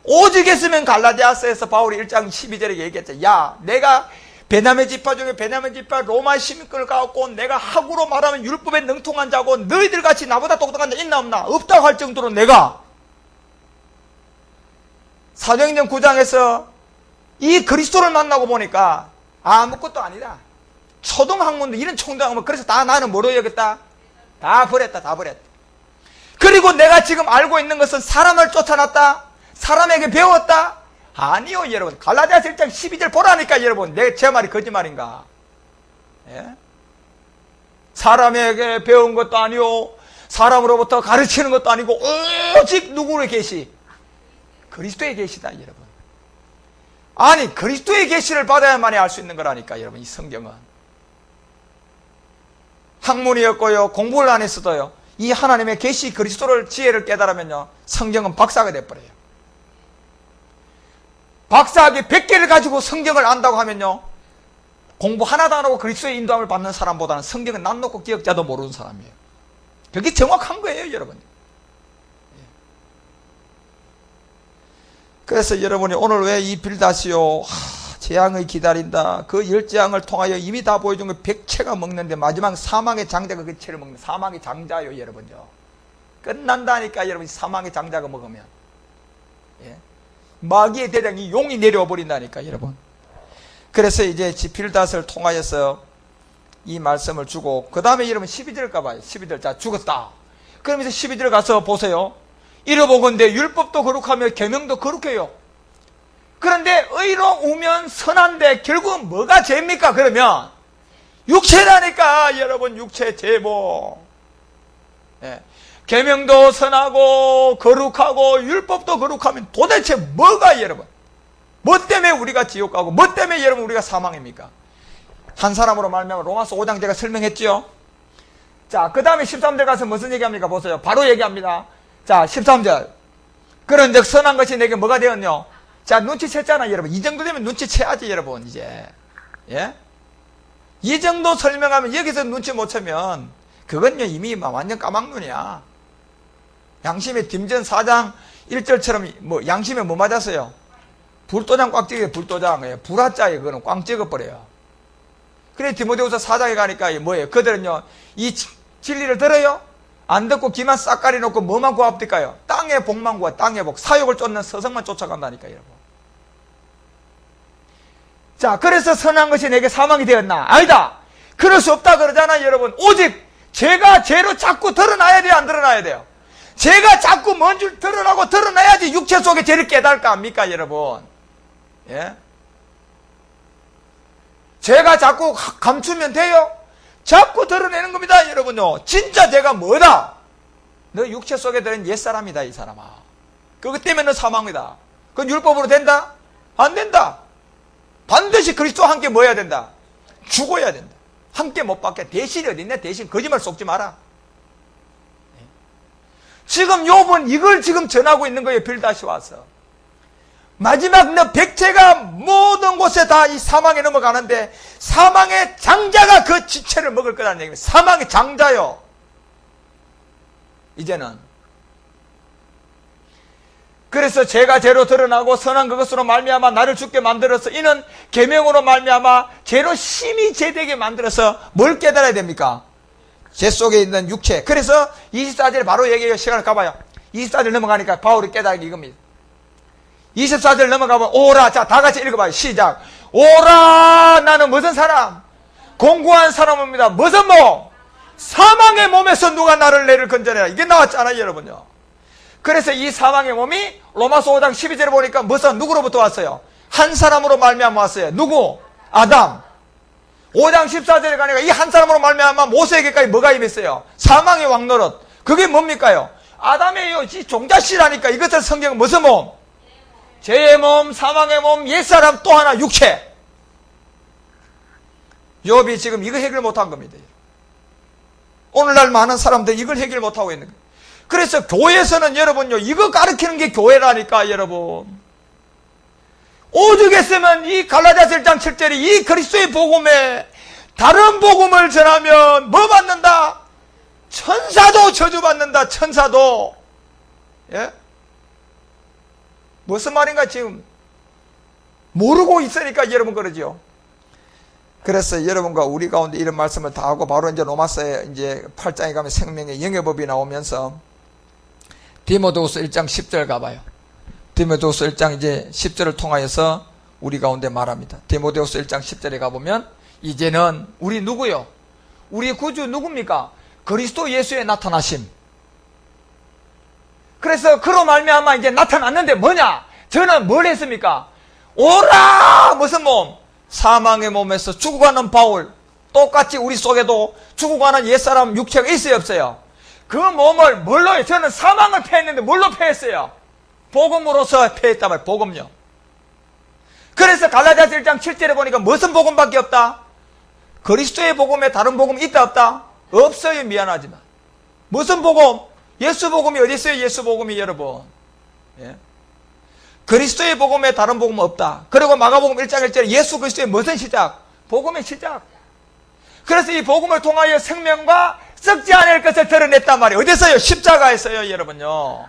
오직 했으면 갈라디아서에서 바울이 1장 12절에 얘기했죠. 야, 내가 베냐민 지파 중에 베냐민 지파 로마 시민권을 갖고 내가 학으로 말하면 율법에 능통한 자고 너희들 같이 나보다 똑똑한 자 있나 없나? 없다고 할 정도로 내가 사도행전 9장에서 이 그리스도를 만나고 보니까 아무것도 아니다. 초등학문도 이런 총장하면 그래서 다 나는 뭐로 여겼다? 다 버렸다. 다 버렸다. 그리고 내가 지금 알고 있는 것은 사람을 쫓아놨다? 사람에게 배웠다? 아니요 여러분. 갈라디아서 1장 12절 보라니까 여러분. 제 말이 거짓말인가? 예? 사람에게 배운 것도 아니요 사람으로부터 가르치는 것도 아니고 오직 누구의 계시? 그리스도의 계시다 여러분. 아니 그리스도의 계시를 받아야만이 알 수 있는 거라니까 여러분. 이 성경은 학문이었고요 공부를 안 했어도요 이 하나님의 계시 그리스도를 지혜를 깨달으면요 성경은 박사가 돼버려요. 박사학위 100개를 가지고 성경을 안다고 하면요 공부 하나도 안 하고 그리스도의 인도함을 받는 사람보다는 성경은 난 놓고 기억자도 모르는 사람이에요. 그게 정확한 거예요 여러분. 그래서 여러분이 오늘 왜 이 빌다시오 재앙을 기다린다, 그 열재앙을 통하여 이미 다 보여준 거 백체가 먹는데 마지막 사망의 장자가 그 채를 먹는 사망의 장자요 여러분요. 끝난다니까 여러분. 사망의 장자가 먹으면 예? 마귀의 대장이 용이 내려와 버린다니까 여러분. 그래서 이제 빌닷을 통하여서 이 말씀을 주고 그 다음에 여러분 12절 가봐요. 12절 자 죽었다. 그러면서 12절 가서 보세요. 이러보건대 율법도 거룩하며 계명도 거룩해요. 그런데 의로우면 선한데 결국은 뭐가 죄입니까? 그러면 육체라니까 여러분. 육체 제보. 예. 계명도 선하고 거룩하고 율법도 거룩하면 도대체 뭐가 여러분? 뭐 때문에 우리가 지옥 가고 뭐 때문에 여러분 우리가 사망입니까? 한 사람으로 말미암아 로마서 5장 제가 설명했죠. 자, 그 다음에 13절 가서 무슨 얘기합니까? 보세요. 바로 얘기합니다. 자, 13절. 그런즉 선한 것이 내게 뭐가 되었뇨? 자, 눈치챘잖아 여러분. 이 정도 되면 눈치채야지 여러분. 이제 예? 이 정도 설명하면 여기서 눈치 못 채면 그건요 이미 완전 까막눈이야. 양심의 딤전 4장 1절처럼 뭐 양심에 뭐 맞았어요? 불도장 꽉 찍어요. 불도장. 불화자에 그거는 꽝 찍어버려요. 그래 디모데후서 4장에 가니까 뭐예요? 그들은요 이 진리를 들어요? 안 듣고 귀만 싹 가려놓고 뭐만 구합니까요? 땅의 복만 구하. 땅의 복. 사욕을 쫓는 서성만 쫓아간다니까요. 여러분. 자, 그래서 선한 것이 내게 사망이 되었나? 아니다. 그럴 수 없다 그러잖아요, 여러분. 오직 죄가 죄로 자꾸 드러나야 돼요, 안 드러나야 돼요? 죄가 자꾸 뭔 줄 드러나고 드러나야지 육체 속에 죄를 깨달을까 합니까, 여러분? 예? 죄가 자꾸 감추면 돼요? 자꾸 드러내는 겁니다, 여러분요. 진짜 죄가 뭐다? 너 육체 속에 들은 옛사람이다, 이 사람아. 그것 때문에 너 사망이다. 그건 율법으로 된다? 안 된다. 반드시 그리스도와 함께 뭐 해야 된다? 죽어야 된다. 함께 못 받게. 대신이 어딨냐? 대신. 거짓말 쏟지 마라. 지금 욥은 이걸 지금 전하고 있는 거예요. 빌다시 와서. 마지막 너 백체가 모든 곳에 다 이 사망에 넘어가는데 사망의 장자가 그 지체를 먹을 거라는 얘기입니다. 사망의 장자요. 이제는. 그래서 죄가 죄로 드러나고 선한 그것으로 말미암아 나를 죽게 만들어서 이는 계명으로 말미암아 죄로 심히 죄되게 만들어서 뭘 깨달아야 됩니까? 죄 속에 있는 육체. 그래서 24절에 바로 얘기해요. 시간을 가봐요. 24절 넘어가니까 바울이 깨달은 이겁니다. 24절 넘어가면 오라. 자, 다 같이 읽어봐요. 시작. 오라. 나는 무슨 사람? 공고한 사람입니다. 무슨 몸? 사망의 몸에서 누가 나를 건져내라. 이게 나왔잖아요, 여러분요. 그래서 이 사망의 몸이 로마서 5장 12절에 보니까 무슨 누구로부터 왔어요? 한 사람으로 말미암아 왔어요. 누구? 아담. 5장 14절에 가니까 이 한 사람으로 말미암아 모세에게까지 뭐가 임했어요? 사망의 왕노릇. 그게 뭡니까요? 아담의 종자씨라니까. 이것을 성경은 무슨 몸? 죄의 몸, 사망의 몸, 옛사람 또 하나 육체. 욥이 지금 이거 해결 못한 겁니다. 오늘날 많은 사람들이 이걸 해결 못하고 있는 거예요. 그래서 교회에서는 여러분요, 이거 가르치는 게 교회라니까, 여러분. 오죽했으면 이 갈라디아서 1장 7절이 이 그리스도의 복음에 다른 복음을 전하면 뭐 받는다? 천사도 저주받는다, 천사도. 예? 무슨 말인가 지금 모르고 있으니까 여러분 그러죠. 그래서 여러분과 우리 가운데 이런 말씀을 다 하고 바로 이제 로마서에 이제 8장에 가면 생명의 영예법이 나오면서 디모데후서 1장 10절 가봐요. 디모데후서 1장 이제 10절을 통하여서 우리 가운데 말합니다. 디모데후서 1장 10절에 가보면 이제는 우리 누구요? 우리 구주 누굽니까? 그리스도 예수의 나타나심. 그래서 그로 말미암아 이제 나타났는데 뭐냐? 저는 뭘 했습니까? 오라! 무슨 몸? 사망의 몸에서 죽어가는 바울. 똑같이 우리 속에도 죽어가는 옛사람 육체가 있어요, 없어요? 그 몸을 뭘로 해요? 저는 사망을 패했는데 뭘로 패했어요? 복음으로서 패했단 말이에요. 복음요. 그래서 갈라디아서 1장 7절에 보니까 무슨 복음밖에 없다? 그리스도의 복음에 다른 복음 있다 없다? 없어요. 미안하지만. 무슨 복음? 예수 복음이 어디 있어요? 예수 복음이 여러분. 예? 그리스도의 복음에 다른 복음 없다. 그리고 마가복음 1장 1절에 예수 그리스도의 무슨 시작? 복음의 시작. 그래서 이 복음을 통하여 생명과 썩지 않을 것을 드러냈단 말이에요. 어디서요? 십자가에서요, 여러분요.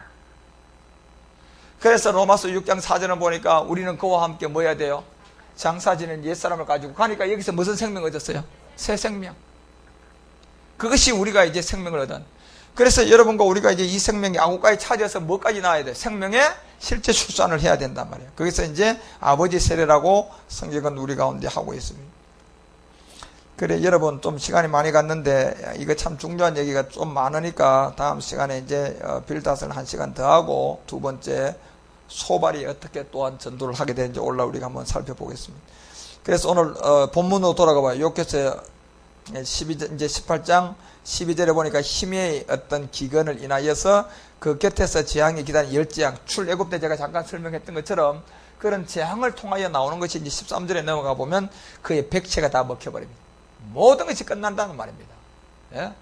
그래서 로마서 6장 4절을 보니까 우리는 그와 함께 뭐 해야 돼요? 장사지는 옛사람을 가지고 가니까 여기서 무슨 생명을 얻었어요? 새 생명. 그것이 우리가 이제 생명을 얻은. 그래서 여러분과 우리가 이제 이 생명이 아구까지 차져서 뭐까지 나와야 돼? 생명의 실제 출산을 해야 된단 말이에요. 거기서 이제 아버지 세례라고 성경은 우리 가운데 하고 있습니다. 그래, 여러분 좀 시간이 많이 갔는데 이거 참 중요한 얘기가 좀 많으니까 다음 시간에 이제 빌닷을 1시간 더 하고 두 번째 소발이 어떻게 또한 전도를 하게 되는지 우리가 한번 살펴보겠습니다. 그래서 오늘 본문으로 돌아가 봐요. 욥기서 12절, 이제 18장 12절에 보니까 힘의 어떤 기근을 인하여서 그 곁에서 재앙이 기다린 열재앙, 출애굽 때 제가 잠깐 설명했던 것처럼 그런 재앙을 통하여 나오는 것이 이제 13절에 넘어가 보면 그의 백체가 다 먹혀버립니다. 모든 것이 끝난다는 말입니다. 예?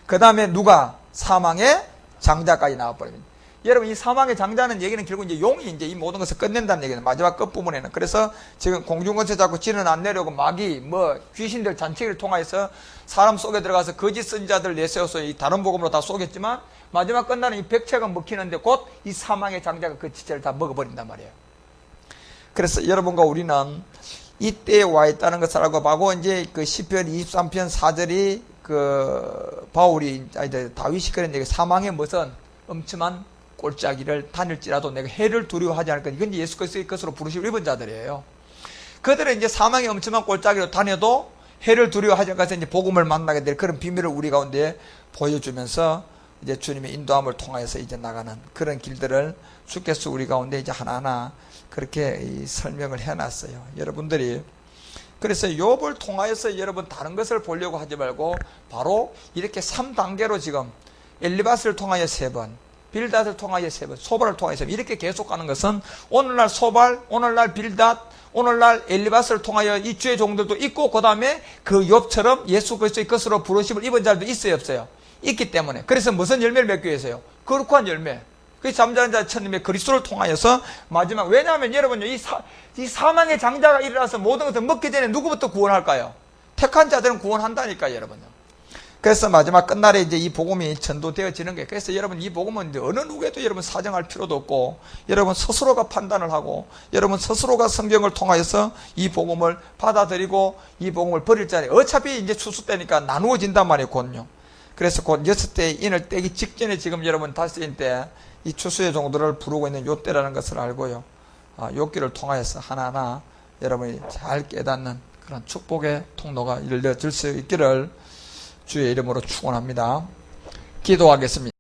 그 다음에 누가? 사망의 장자까지 나와버립니다. 여러분 이 사망의 장자는 얘기는 결국 이제 용이 이제 이 모든 것을 끝낸다는 얘기는 마지막 끝부분에는. 그래서 지금 공중권세 잡고 지는 안 내려오고 마귀 뭐 귀신들 잔치를 통하여서 사람 속에 들어가서 거짓 선자들 내세워서 이 다른 복음으로 다 쏘겠지만 마지막 끝나는 이 백체가 먹히는데 곧 이 사망의 장자가 그 지체를 다 먹어버린단 말이에요. 그래서 여러분과 우리는 이때에 와 있다는 것을 알고 하고 이제 그 시편 23편 4절이 그 바울이 다윗이 그런 얘기 사망의 무슨 엄청한 꼴짜기를 다닐지라도 내가 해를 두려워하지 않을 것. 이건 예수 그리스도의 것으로 부르심을 입은 자들이에요. 그들은 이제 사망의 엄청난 꼴짜기로 다녀도 해를 두려워하지 않을 것에 이제 복음을 만나게 될 그런 비밀을 우리 가운데 보여주면서 이제 주님의 인도함을 통하여서 이제 나가는 그런 길들을 주께서 우리 가운데 이제 하나하나 그렇게 설명을 해놨어요. 여러분들이 그래서 욥을 통하여서 여러분 다른 것을 보려고 하지 말고 바로 이렇게 3단계로 지금 엘리바스를 통하여 3번, 빌닷을 통하여 3번, 소발을 통하여 3번 이렇게 계속 가는 것은 오늘날 소발, 오늘날 빌닷, 오늘날 엘리바스를 통하여 이 주의 종들도 있고 그 다음에 그 욥처럼 예수 그리스도의 것으로 부르심을 입은 자들도 있어요, 없어요? 있기 때문에. 그래서 무슨 열매를 맺기 위해서요? 거룩한 열매. 그 잠자는 자 천님의 그리스도를 통하여서 마지막. 왜냐하면 여러분요 이 사망의 장자가 일어나서 모든 것을 먹기 전에 누구부터 구원할까요? 택한 자들은 구원한다니까 여러분요. 그래서 마지막 끝날에 이제 이 복음이 전도되어지는 거예요. 그래서 여러분 이 복음은 이제 어느 누구에도 여러분 사정할 필요도 없고 여러분 스스로가 판단을 하고 여러분 스스로가 성경을 통하여서 이 복음을 받아들이고 이 복음을 버릴 자리. 어차피 이제 추수 때니까 나누어진단 말이에요, 곧요. 그래서 곧 6대의 인을 떼기 직전에 지금 여러분 다스린 때 이 추수의 종들을 부르고 있는 요 때라는 것을 알고요. 요 길을 통하여서 하나하나 여러분이 잘 깨닫는 그런 축복의 통로가 열려질 수 있기를 주의 이름으로 축원합니다. 기도하겠습니다.